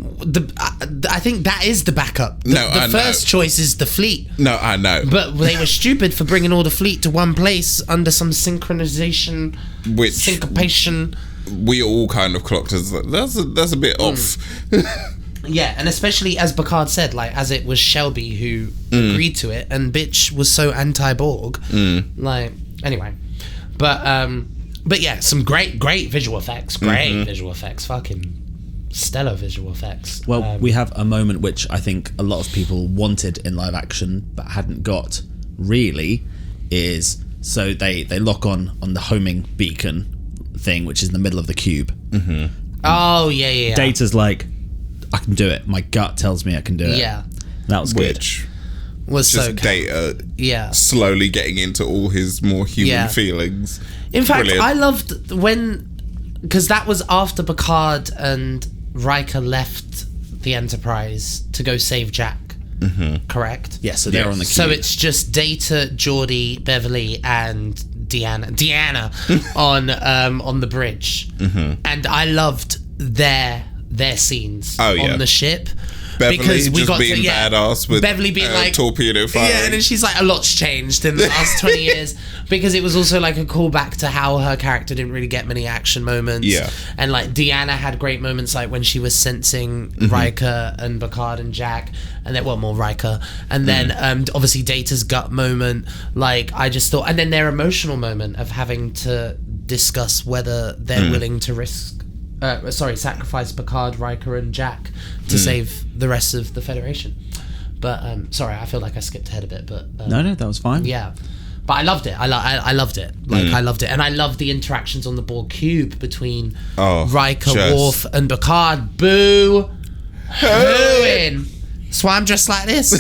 I think that is the backup. The first choice is the fleet. No, I know. But they were stupid for bringing all the fleet to one place under some syncopation. we all kind of clocked as that's a bit off. Yeah, and especially as Picard said, like, as it was Shelby who agreed to it, and bitch was so anti-Borg. Like, anyway. But yeah, some great visual effects. Visual effects. Fucking stellar visual effects. Well, we have a moment which I think a lot of people wanted in live action but hadn't got, really, is... So they lock on the homing beacon thing, which is in the middle of the cube. Oh, yeah. Data's like, I can do it. My gut tells me I can do it. Yeah. That was good. Which was just so Data slowly getting into all his more human feelings. In fact, Brilliant. I loved because that was after Picard and Riker left the Enterprise to go save Jack. Correct? Yeah, so they're on the cube. So it's just Data, Geordi, Beverly, and Deanna on the bridge. And I loved their scenes on the ship. Beverly because we just got being badass with Beverly being like torpedo firing. Yeah, and then she's like, a lot's changed in the last 20 years, because it was also like a callback to how her character didn't really get many action moments. Yeah. And like Deanna had great moments, like when she was sensing Riker and Picard and Jack, and then more Riker, and then obviously Data's gut moment. Like, I just thought, and then their emotional moment of having to discuss whether they're willing to sacrifice Picard, Riker, and Jack to save the rest of the Federation. But sorry, I feel like I skipped ahead a bit. But no, that was fine. Yeah, but I loved it. I loved it. Like, I loved it, and I loved the interactions on the Borg cube between Riker, Worf, and Picard. Boo, hooing. That's why I'm dressed like this.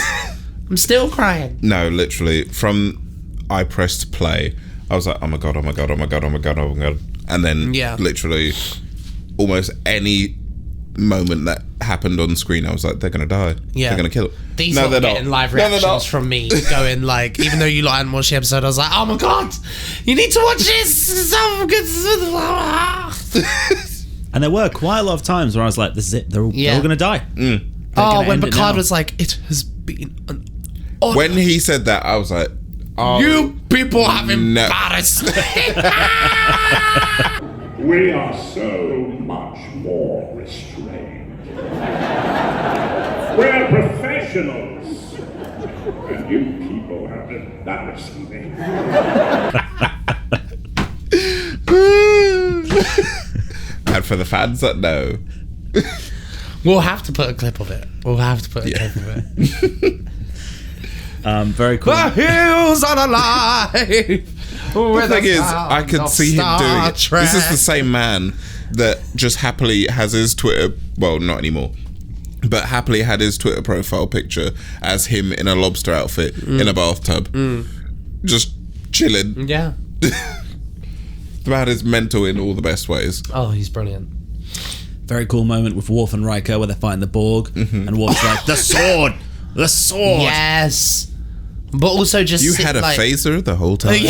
I'm still crying. No, literally, from I pressed play, I was like, oh my god, and then literally almost any moment that happened on screen, I was like, they're gonna die. Yeah, they're gonna kill it. These are getting live reactions from me, going like, even though you lot hadn't watched the episode, I was like, oh my god, you need to watch this. So good. And there were quite a lot of times where I was like, this is it. They're all gonna die. When Picard was like, it has been an honor. When he said that, I was like, oh, you people have embarrassed me. We are so much more restrained. We're professionals. And you people have embarrassed me. And for the fans that know, we'll have to put a clip of it. Very cool. The hills are alive. The thing is, I could see him doing it. This is the same man that just happily has his Twitter, well, not anymore, but happily had his Twitter profile picture as him in a lobster outfit in a bathtub. Just chilling. Yeah. The man is mental in all the best ways. Oh, he's brilliant. Very cool moment with Worf and Riker where they're fighting the Borg, and Worf's like, the sword! The sword! Yes. But also just... You had a phaser the whole time?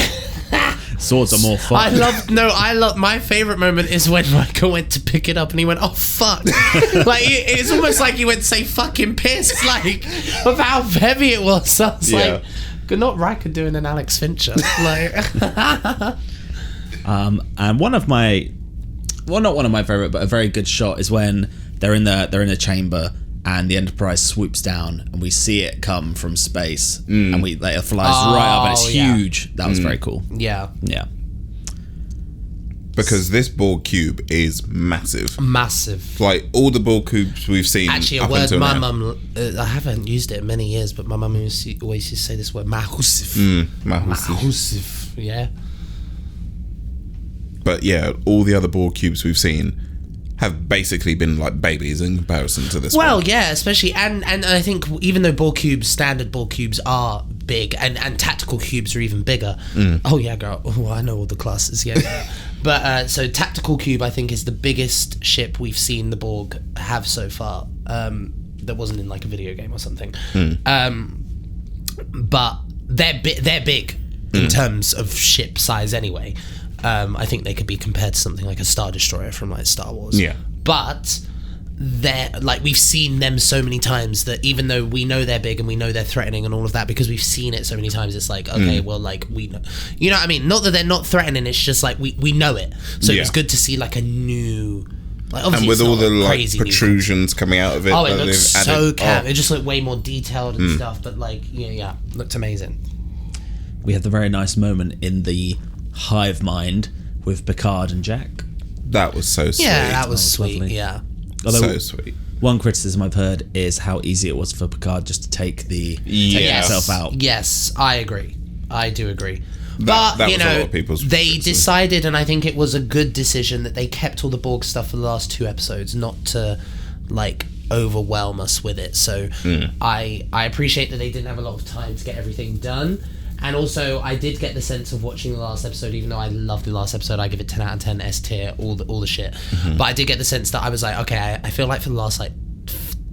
Swords are more fun. I love my favourite moment is when Riker went to pick it up and he went, oh fuck. Like, it's almost like he went to say fucking piss, like, of how heavy it was. So I was like, good, not Riker doing an Alex Fincher. Like, and one of my, well, not one of my favourite, but a very good shot is when they're in a chamber and the Enterprise swoops down and we see it come from space and it flies right up and it's huge. That was very cool. Yeah. Because this Borg cube is massive. Like all the Borg cubes we've seen. Actually, a word my mum, I haven't used it in many years, but my mum always used to say this word, mahusif. Mahusif, yeah. But yeah, all the other Borg cubes we've seen have basically been like babies in comparison to this one. Yeah, especially, and I think even though standard Borg cubes are big, and tactical cubes are even bigger. Oh yeah, girl. Oh, I know all the classes, yeah. But so tactical cube, I think, is the biggest ship we've seen the Borg have so far. That wasn't in like a video game or something. But they're big in terms of ship size anyway. I think they could be compared to something like a Star Destroyer from like Star Wars. Yeah. But they're like, we've seen them so many times that even though we know they're big and we know they're threatening and all of that, because we've seen it so many times, it's like, okay, well, like, we know, you know what I mean? Not that they're not threatening, it's just like we know it. So it was good to see like a new, like, and with all the like protrusions coming out of it. Oh, it looks so camp. It just looked way more detailed and stuff, but like, yeah, looked amazing. We had the very nice moment in the hive mind with Picard and Jack. That was so sweet. Yeah, that was sweet. Lovely. Yeah. Although, so sweet. One criticism I've heard is how easy it was for Picard just to take himself out. Yes, I agree. I do agree. That but, you was a know, lot of people's they criticism. decided, and I think it was a good decision, that they kept all the Borg stuff for the last 2 episodes, not to, like, overwhelm us with it. So I appreciate that they didn't have a lot of time to get everything done. And also, I did get the sense of watching the last episode, even though I loved the last episode, I give it 10 out of 10, S tier, all the shit. But I did get the sense that I was like, okay, I feel like for the last, like,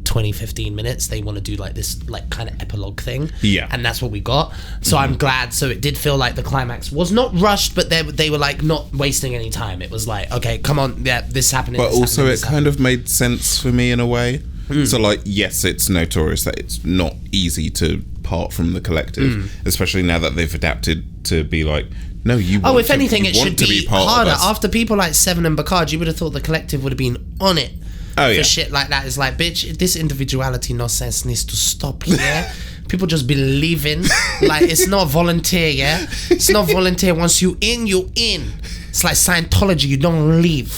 20-15 minutes, they want to do, like, this, like, kind of epilogue thing. Yeah. And that's what we got. So I'm glad. So it did feel like the climax was not rushed, but they were, like, not wasting any time. It was like, okay, come on, yeah, this is happening. But also, it kind of made sense for me in a way. So, like, yes, it's notorious that it's not easy to part from the collective, especially now that they've adapted to be like, no, you want if anything, it should be part harder. of us. After people like Seven and Picard, you would have thought the collective would have been on it for shit like that. It's like, bitch, this individuality nonsense needs to stop, yeah? People just believing, like, it's not volunteer, yeah? It's not volunteer. Once you in, you in. It's like Scientology, you don't leave.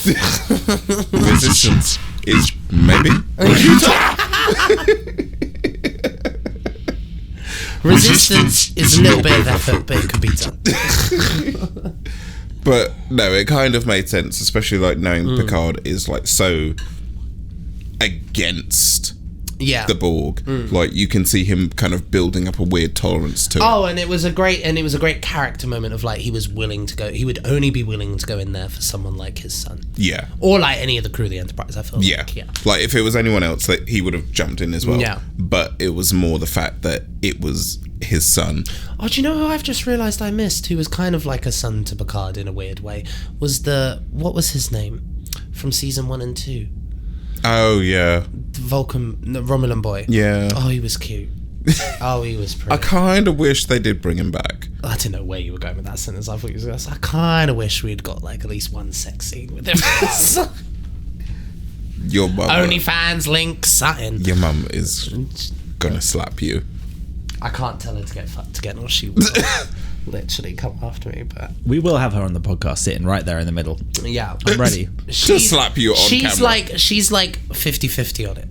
Resistance is maybe. Resistance is a little bit of effort, but it could be done. But no, it kind of made sense, especially like knowing Picard is like so against the Borg. Like you can see him kind of building up a weird tolerance to it. Oh, and it was a great character moment of like he was willing to go. He would only be willing to go in there for someone like his son. Yeah. Or like any of the crew of the Enterprise, I feel like. Yeah. Like if it was anyone else, that he would have jumped in as well. Yeah. But it was more the fact that it was his son. Oh, do you know who I've just realised I missed? Who was kind of like a son to Picard in a weird way? Was what was his name from season 1 and 2? Oh yeah, the Romulan boy. Yeah. Oh, he was cute. Oh, he was pretty. I kind of wish they did bring him back. I didn't know where you were going with that sentence. I thought you were going to say, I kind of wish we'd got like at least one sex scene with him. Your mum. OnlyFans link, satin. Your mum is gonna slap you. I can't tell her to get fucked again, or she will literally come after me. But we will have her on the podcast, sitting right there in the middle. Yeah, I'm ready to slap you on camera. She's like 50-50 on it.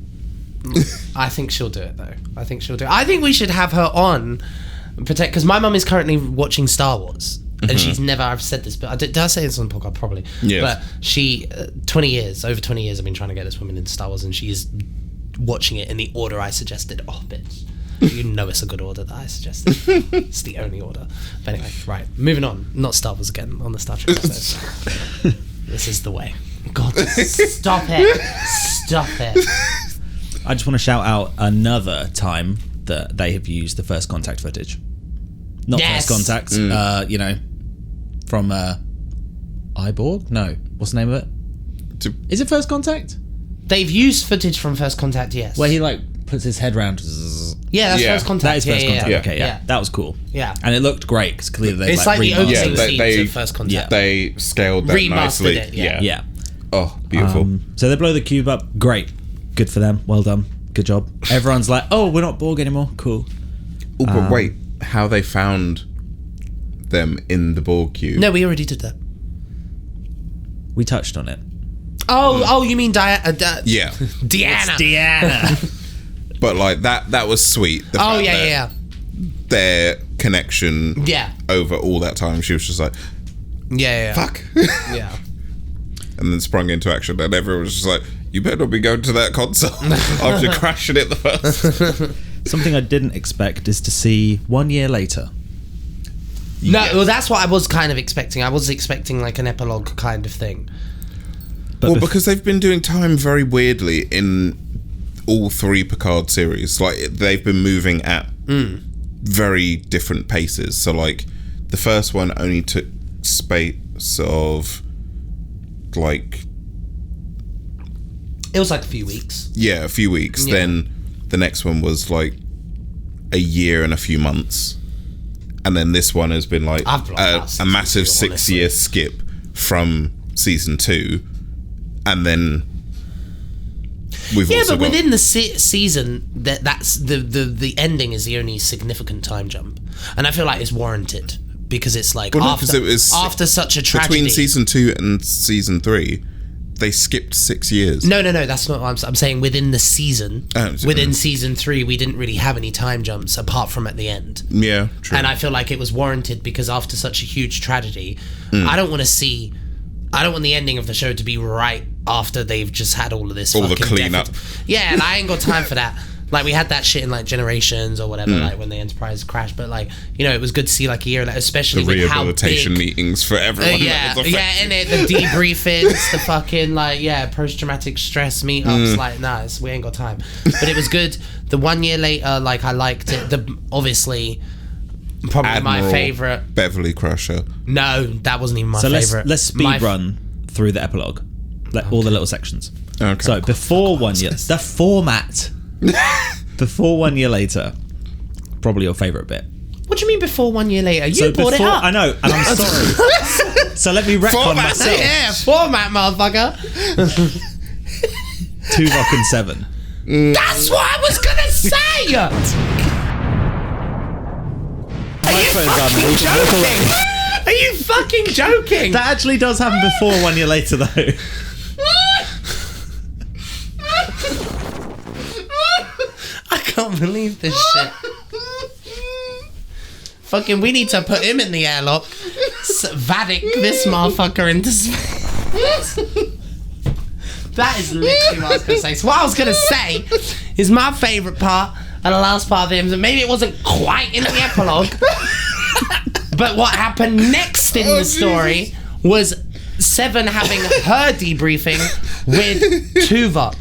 I think she'll do it though. I think we should have her on, because my mum is currently watching Star Wars. And she's never, I've said this, but did I say this on the podcast? Probably. Yeah. But she, over 20 years, I've been trying to get this woman into Star Wars, and she is watching it in the order I suggested. Oh, bitch. You know it's a good order that I suggested. It's the only order. But anyway, right. Moving on. Not Star Wars again on the Star Trek episode. This is the way. God, stop it. Stop it. I just want to shout out another time that they have used the First Contact footage. Not First Contact, you know, from Iborg? No. What's the name of it? Is it First Contact? They've used footage from First Contact, yes. Where he like puts his head round. Yeah, that's First Contact. That is First Contact. Okay, yeah. That was cool. Yeah. And it looked great because clearly they it's like the opening scenes of First Contact. Yeah. They scaled that remastered nicely. It, yeah. Oh, beautiful. So they blow the cube up. Great. Good for them. Well done. Good job. Everyone's like, oh, we're not Borg anymore. Cool. Oh, but wait. How they found them in the Borg cube? No, we already did that. We touched on it. Oh, you mean Diana? Yeah. Deanna. Deanna. But like that was sweet. Yeah. Their connection. Yeah. Over all that time, she was just like, yeah. Fuck. Yeah. And then sprung into action, and everyone was just like, you better not be going to that console after crashing it the first. Something I didn't expect is to see 1 year later. No, well, that's what I was kind of expecting. I was expecting like an epilogue kind of thing. But because they've been doing time very weirdly in all 3 Picard series. Like, they've been moving at very different paces. So, like, the first one only took space of, like, It was like a few weeks. Yeah, a few weeks. Yeah. Then the next one was like a year and a few months. And then this one has been like a massive 6-year skip from season 2. And then we've also got... within the season, that's the ending is the only significant time jump. And I feel like it's warranted. Because it's like after such a tragedy. Between season 2 and season 3, they skipped 6 years. No, that's not what I'm saying. Within the season, within season 3, we didn't really have any time jumps apart from at the end. Yeah, true. And I feel like it was warranted because after such a huge tragedy, I don't want the ending of the show to be right after they've just had all of this all fucking the cleanup. Yeah, and I ain't got time for that. Like, we had that shit in, like, Generations or whatever, like, when the Enterprise crashed. But, like, you know, it was good to see, like, a year, like, especially the with how big... rehabilitation meetings for everyone. innit? The debriefings, the fucking, like, post-traumatic stress meetups. Like, nah, we ain't got time. But it was good. The 1 year later, like, I liked it. Obviously, probably Admiral my favourite... Beverly Crusher. No, that wasn't even my favourite. Let's speed run through the epilogue. All the little sections. Okay. So, before 1 year... The format... Before 1 year later, probably your favourite bit. What do you mean before 1 year later? You brought it up. I know, and I'm sorry. So let me retcon myself. Yeah, format, motherfucker. Tuvok and 7. That's what I was gonna say. Are you fucking joking? That actually does happen before 1 year later, though. I can't believe this shit. Fucking, we need to put him in the airlock. Vatic this motherfucker into space. That is literally what I was going to say. So what I was going to say is my favourite part and the last part of him, maybe it wasn't quite in the epilogue, but what happened next in the story was Seven having her debriefing with Tuvok.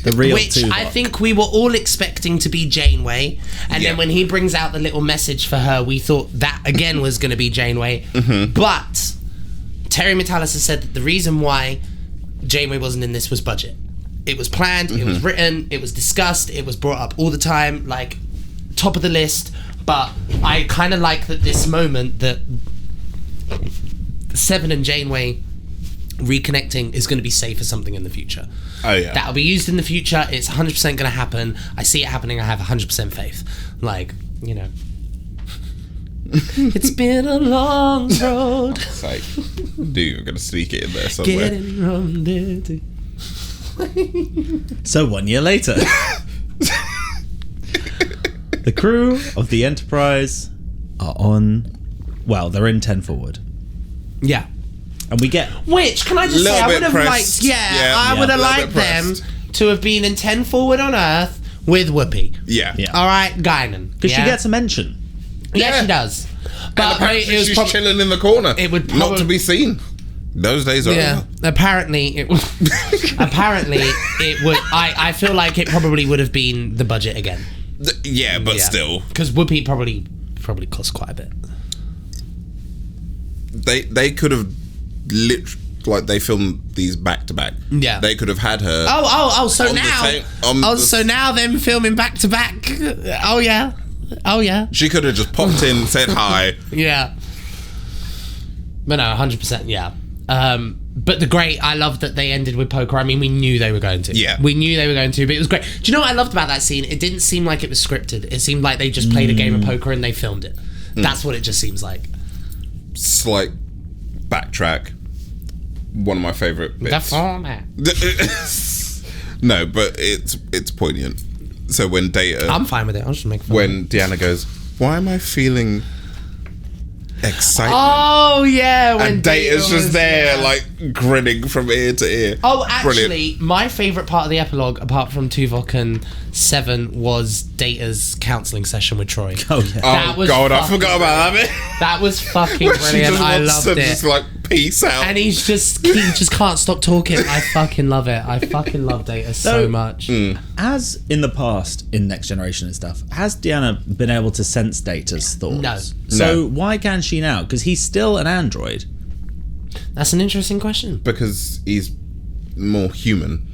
The real which Tuvok. I think we were all expecting to be Janeway. And then when he brings out the little message for her, we thought that again was going to be Janeway. But Terry Metalis has said that the reason why Janeway wasn't in this was budget. It was planned, it was written, it was discussed, it was brought up all the time, like top of the list. But I kind of like that this moment that Seven and Janeway reconnecting is going to be safe for something in the future. Oh yeah, that'll be used in the future. It's 100% going to happen. I see it happening. I have 100% faith. Like, you know, it's been a long road. It's like, dude, I'm going to sneak it in there somewhere. Getting from there to... So 1 year later, the crew of the Enterprise are they're in 10 forward. Yeah. And we get... Which, can I just say, I would have liked... I would have liked them to have been in 10 forward on Earth with Whoopi. Yeah. All right, Guinan. Because she gets a mention. Yeah, she does. But apparently she's chilling in the corner. It would not to be seen. Those days are over. Apparently it would... I feel like it probably would have been the budget again. Still. Because Whoopi probably cost quite a bit. They could have they filmed these back to back. Yeah, they could have had her. So now them filming back to back. Oh yeah. She could have just popped in, said hi. Yeah. But no, 100%. Yeah. But I love that they ended with poker. I mean, we knew they were going to. Yeah. We knew they were going to, but it was great. Do you know what I loved about that scene? It didn't seem like it was scripted. It seemed like they just played a game of poker and they filmed it. That's what it just seems like. Slight backtrack. One of my favourite bits. The format. No, but it's poignant. So when Data... I'm fine with it. I'll just make fun. When Deanna goes, why am I feeling excitement? Oh, yeah. When and Data's just there, like, grinning from ear to ear. Oh, actually, my favourite part of the epilogue, apart from Tuvok and Seven, was Data's counselling session with Troy. Oh, yeah. I forgot about that bit. That was fucking brilliant. I loved it. Just like, peace out. And he just can't stop talking. I fucking love it. I fucking love Data so much. As in the past, in Next Generation and stuff, has Deanna been able to sense Data's thoughts? No. So why can she now? Because he's still an android. That's an interesting question. Because he's more human.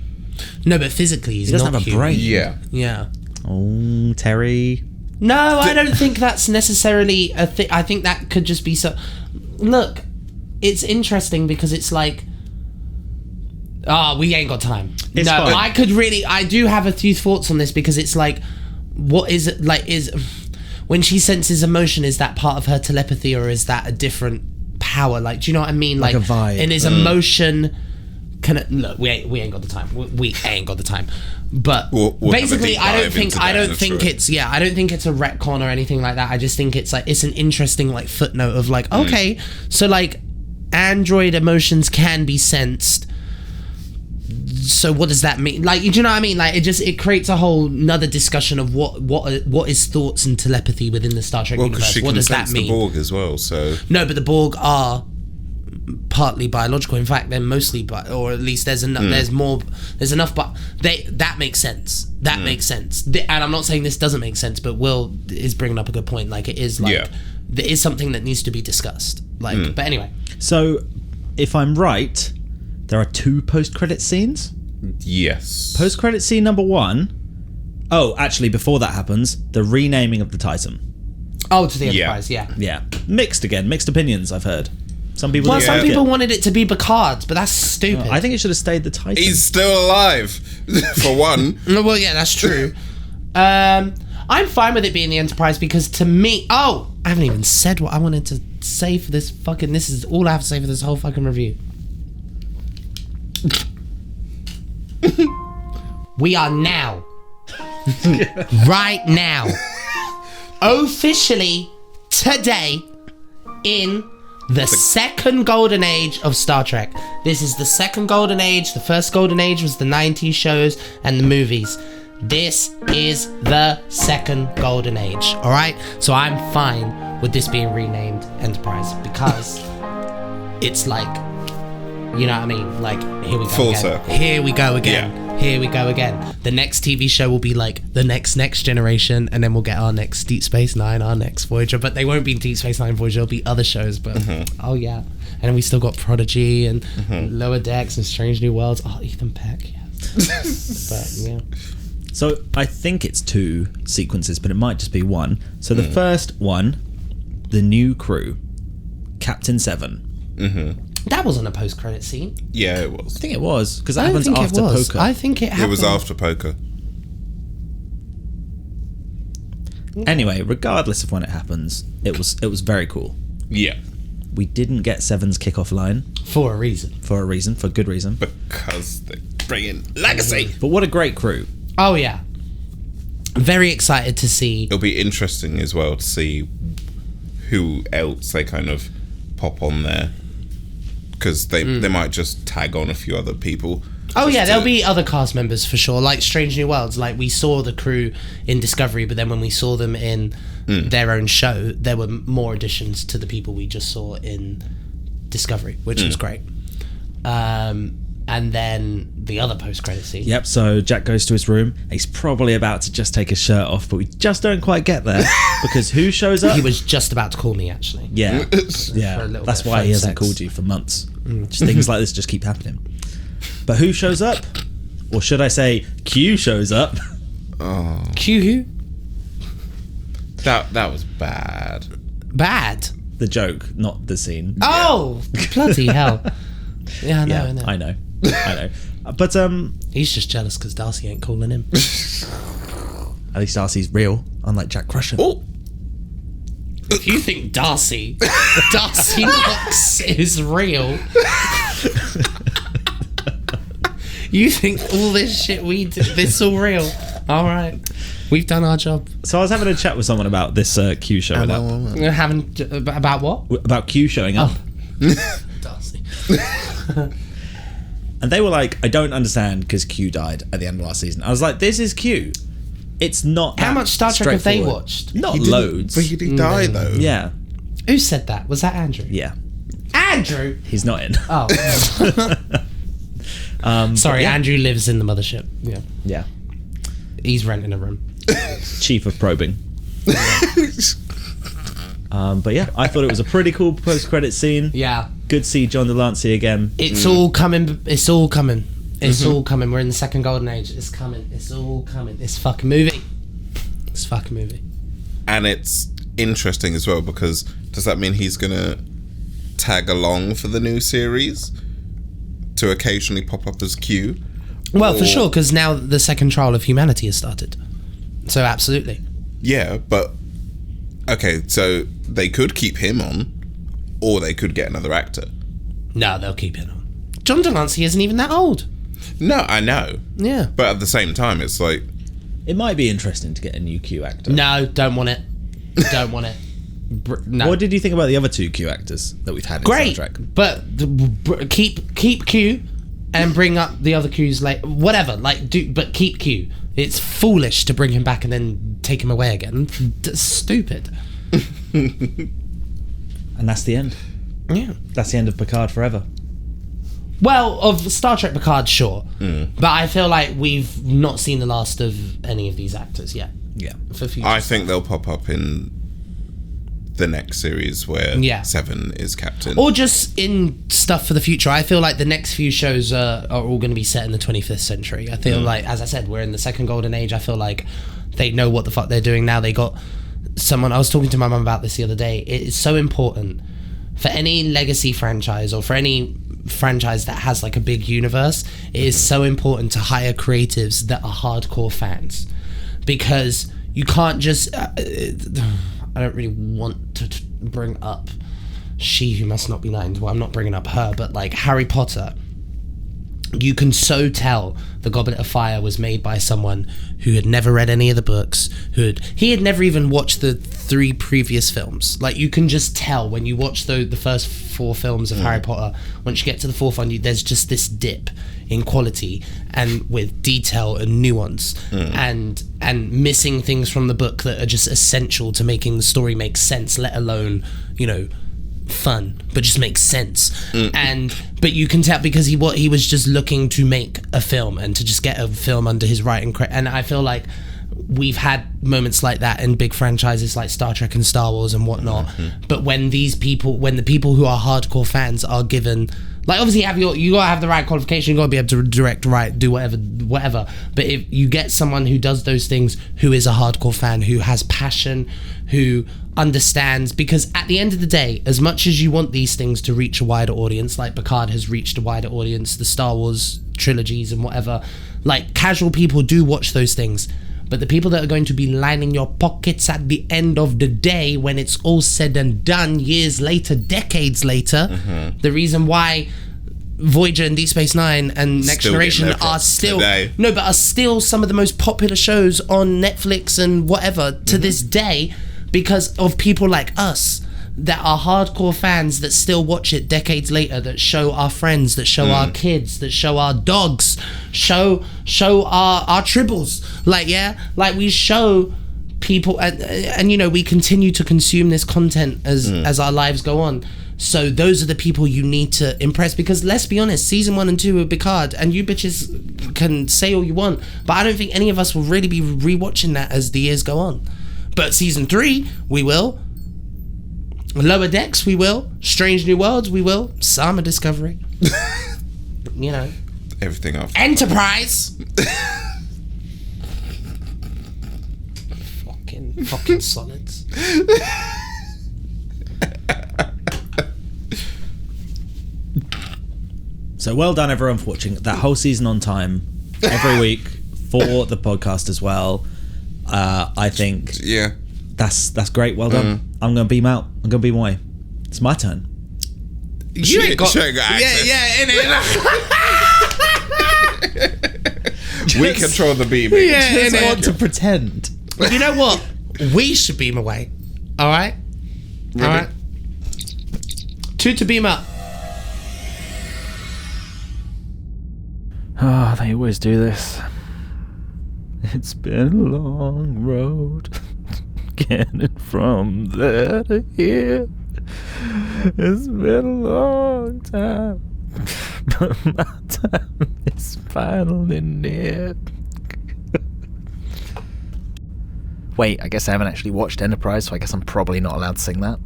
No, but physically he's He doesn't not have a human. brain. Yeah. Oh, Terry. No, I don't think that's necessarily a thing. I think that could just be so. Look, it's interesting because it's like, we ain't got time. It's fine. I do have a few thoughts on this because it's like, what is it like? Is when she senses emotion, is that part of her telepathy or is that a different power? Like, do you know what I mean? Like a vibe. And is emotion? Look, we ain't got the time. We ain't got the time. But We'll basically, have a deep dive I don't into think that, it's a retcon or anything like that. I just think it's like it's an interesting like footnote of like, okay, so like android emotions can be sensed. So what does that mean? Like, do you know what I mean? Like, it creates a whole nother discussion of what is thoughts and telepathy within the Star Trek universe. She What can does that sense mean? the Borg as well, so No, but the Borg are partly biological. In fact, they're mostly, or at least there's enough. There's enough, but that makes sense. That makes sense. And I'm not saying this doesn't make sense, but Will is bringing up a good point. Like, it is like there is something that needs to be discussed. Like, but anyway. So, if I'm right, there are 2 post-credit scenes. yes. Post-credit scene number 1. Oh, actually, before that happens, the renaming of the Titan. Oh, to the Enterprise, yeah. Yeah, mixed opinions. I've heard. Some people. Well, didn't some like people it. wanted it to be Picard, but that's stupid. I think it should have stayed the Titan. He's still alive, for one. Well, yeah, that's true. I'm fine with it being the Enterprise because to me, I haven't even said what I wanted to say for this fucking. This is all I have to say for this whole fucking review. We are now, right now, officially today in the second golden age of Star Trek. This is the second golden age. The first golden age was the 90s shows and the movies. This is the second golden age, all right? So I'm fine with this being renamed Enterprise because it's like, you know what I mean? Like, here we go Full again. circle. Here we go again. Yeah. Here we go again. The next TV show will be like the next generation, and then we'll get our next Deep Space Nine, our next Voyager. But they won't be Deep Space Nine Voyager. It'll be other shows. But oh yeah, and then we still got Prodigy and Lower Decks and Strange New Worlds. Oh, Ethan Peck, yes. But yeah. So I think it's 2 sequences, but it might just be 1. So the first one, the new crew, Captain 7. That wasn't a post-credit scene. Yeah, it was. I think it was because that I don't happens think after it was. Poker. I think it happened. It was after Poker. Anyway, regardless of when it happens, it was very cool. Yeah. We didn't get Seven's kickoff line For a reason. for good reason. Because they bring in legacy. But what a great crew. Oh yeah. Very excited to see. It'll be interesting as well to see who else they kind of pop on there. Because they might just tag on a few other people. Oh yeah, there'll be other cast members for sure, like Strange New Worlds. Like, we saw the crew in Discovery, but then when we saw them in their own show, there were more additions to the people we just saw in Discovery, which was great. And then the other post-credit scene. Yep, so Jack goes to his room. He's probably about to just take his shirt off, but we just don't quite get there. Because who shows up? He was just about to call me, actually. Yeah, For a yeah. little That's bit of why he phone hasn't sex. called you for months. Just things like this just keep happening. But who shows up? Or should I say, Q shows up? Q who? That was bad. Bad. The joke, not the scene. Oh, bloody hell. Yeah, I know, Yeah, I know. I know. But He's just jealous because Darcy ain't calling him. at least Darcy's real, unlike Jack Crusher. Oh, If you think Darcy Knox is real, you think all this shit we do, this all real? All right, we've done our job. So I was having a chat with someone about this Q showing up. We're having about what? About Q showing up. Darcy. And they were like, I don't understand because Q died at the end of last season. I was like, this is Q. It's not. How that much Star Trek have they straightforward. watched? Not loads. but he did die though. Yeah. Who said that? Was that Andrew? Yeah. Andrew. He's not in. Oh. Sorry, yeah. Andrew lives in the mothership. Yeah. Yeah. He's renting a room. Chief of probing. But yeah, I thought it was a pretty cool post-credit scene. Yeah. Good to see John Delancey again. It's all coming. It's all coming. It's all coming. We're in the second golden age. It's coming. It's all coming. This fucking movie. And it's interesting as well, because does that mean he's gonna tag along for the new series to occasionally pop up as Q? Well, for sure, because now the second trial of humanity has started. So absolutely. Yeah, but okay, so they could keep him on, or they could get another actor. No, they'll keep it on. John Delancey isn't even that old. No, I know. Yeah. But at the same time, it's like... It might be interesting to get a new Q actor. No, don't want it. Don't want it. No. What did you think about the other two Q actors that we've had in Great, Star Trek? but keep Q and bring up the other Qs later. Whatever, but keep Q. It's foolish to bring him back and then take him away again. That's stupid. And that's the end. Yeah. That's the end of Picard forever. Well, of Star Trek Picard, sure. But I feel like we've not seen the last of any of these actors yet. Yeah. For future I think they'll pop up in the next series where Seven is captain. Or just in stuff for the future. I feel like the next few shows are all going to be set in the 25th century. I feel like, as I said, we're in the second golden age. I feel like they know what the fuck they're doing now. They got someone... I was talking to my mum about this the other day. It is so important for any legacy franchise or for any franchise that has like a big universe. It is so important to hire creatives that are hardcore fans, because you can't just... I don't really want to bring up She Who Must Not Be Named. Well, I'm not bringing up her, but like Harry Potter, you can so tell The Goblet of Fire was made by someone who had never read any of the books, he had never even watched the 3 previous films. Like, you can just tell when you watch the first 4 films of Harry Potter. Once you get to the 4th one, there's just this dip in quality and with detail and nuance and missing things from the book that are just essential to making the story make sense, let alone, fun, but just makes sense. But you can tell because he was just looking to make a film and to just get a film under his writing credit. And I feel like we've had moments like that in big franchises like Star Trek and Star Wars and whatnot. But when the people who are hardcore fans are given, like, obviously you gotta have the right qualification, you gotta be able to direct, right, do whatever. But if you get someone who does those things, who is a hardcore fan, who has passion, who understands, because at the end of the day, as much as you want these things to reach a wider audience, like Picard has reached a wider audience, the Star Wars trilogies and whatever, like, casual people do watch those things. But the people that are going to be lining your pockets at the end of the day, when it's all said and done, years later, decades later, the reason why Voyager and Deep Space Nine and Next Generation are still some of the most popular shows on Netflix and whatever to this day, because of people like us that are hardcore fans that still watch it decades later, that show our friends, that show our kids, that show our dogs, show our tribbles, like we show people, and we continue to consume this content as our lives go on. So those are the people you need to impress, because let's be honest, season 1 and 2 of Picard, and you bitches can say all you want, but I don't think any of us will really be rewatching that as the years go on. But season 3, we will. Lower Decks, we will. Strange New Worlds, we will. Summer Discovery. Everything after Enterprise. fucking solids. So well done everyone for watching that whole season on time, every week for the podcast as well. I think that's great. Well done. I'm gonna beam out. I'm gonna beam away. It's my turn. You ain't got access. We control the beaming. I just want to pretend. You know what? We should beam away. All right. Really? All right. 2 to beam up. Oh, they always do this. It's been a long road getting from there to here. It's been a long time, but my time is finally near. Wait, I guess I haven't actually watched Enterprise, so I guess I'm probably not allowed to sing that.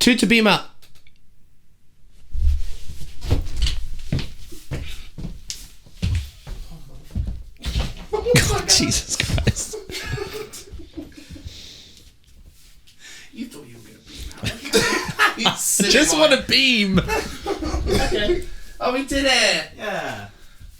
2 to beam up. Jesus Christ. You thought you were going to beam out. Just want to beam. Okay. Oh, we did it. Yeah.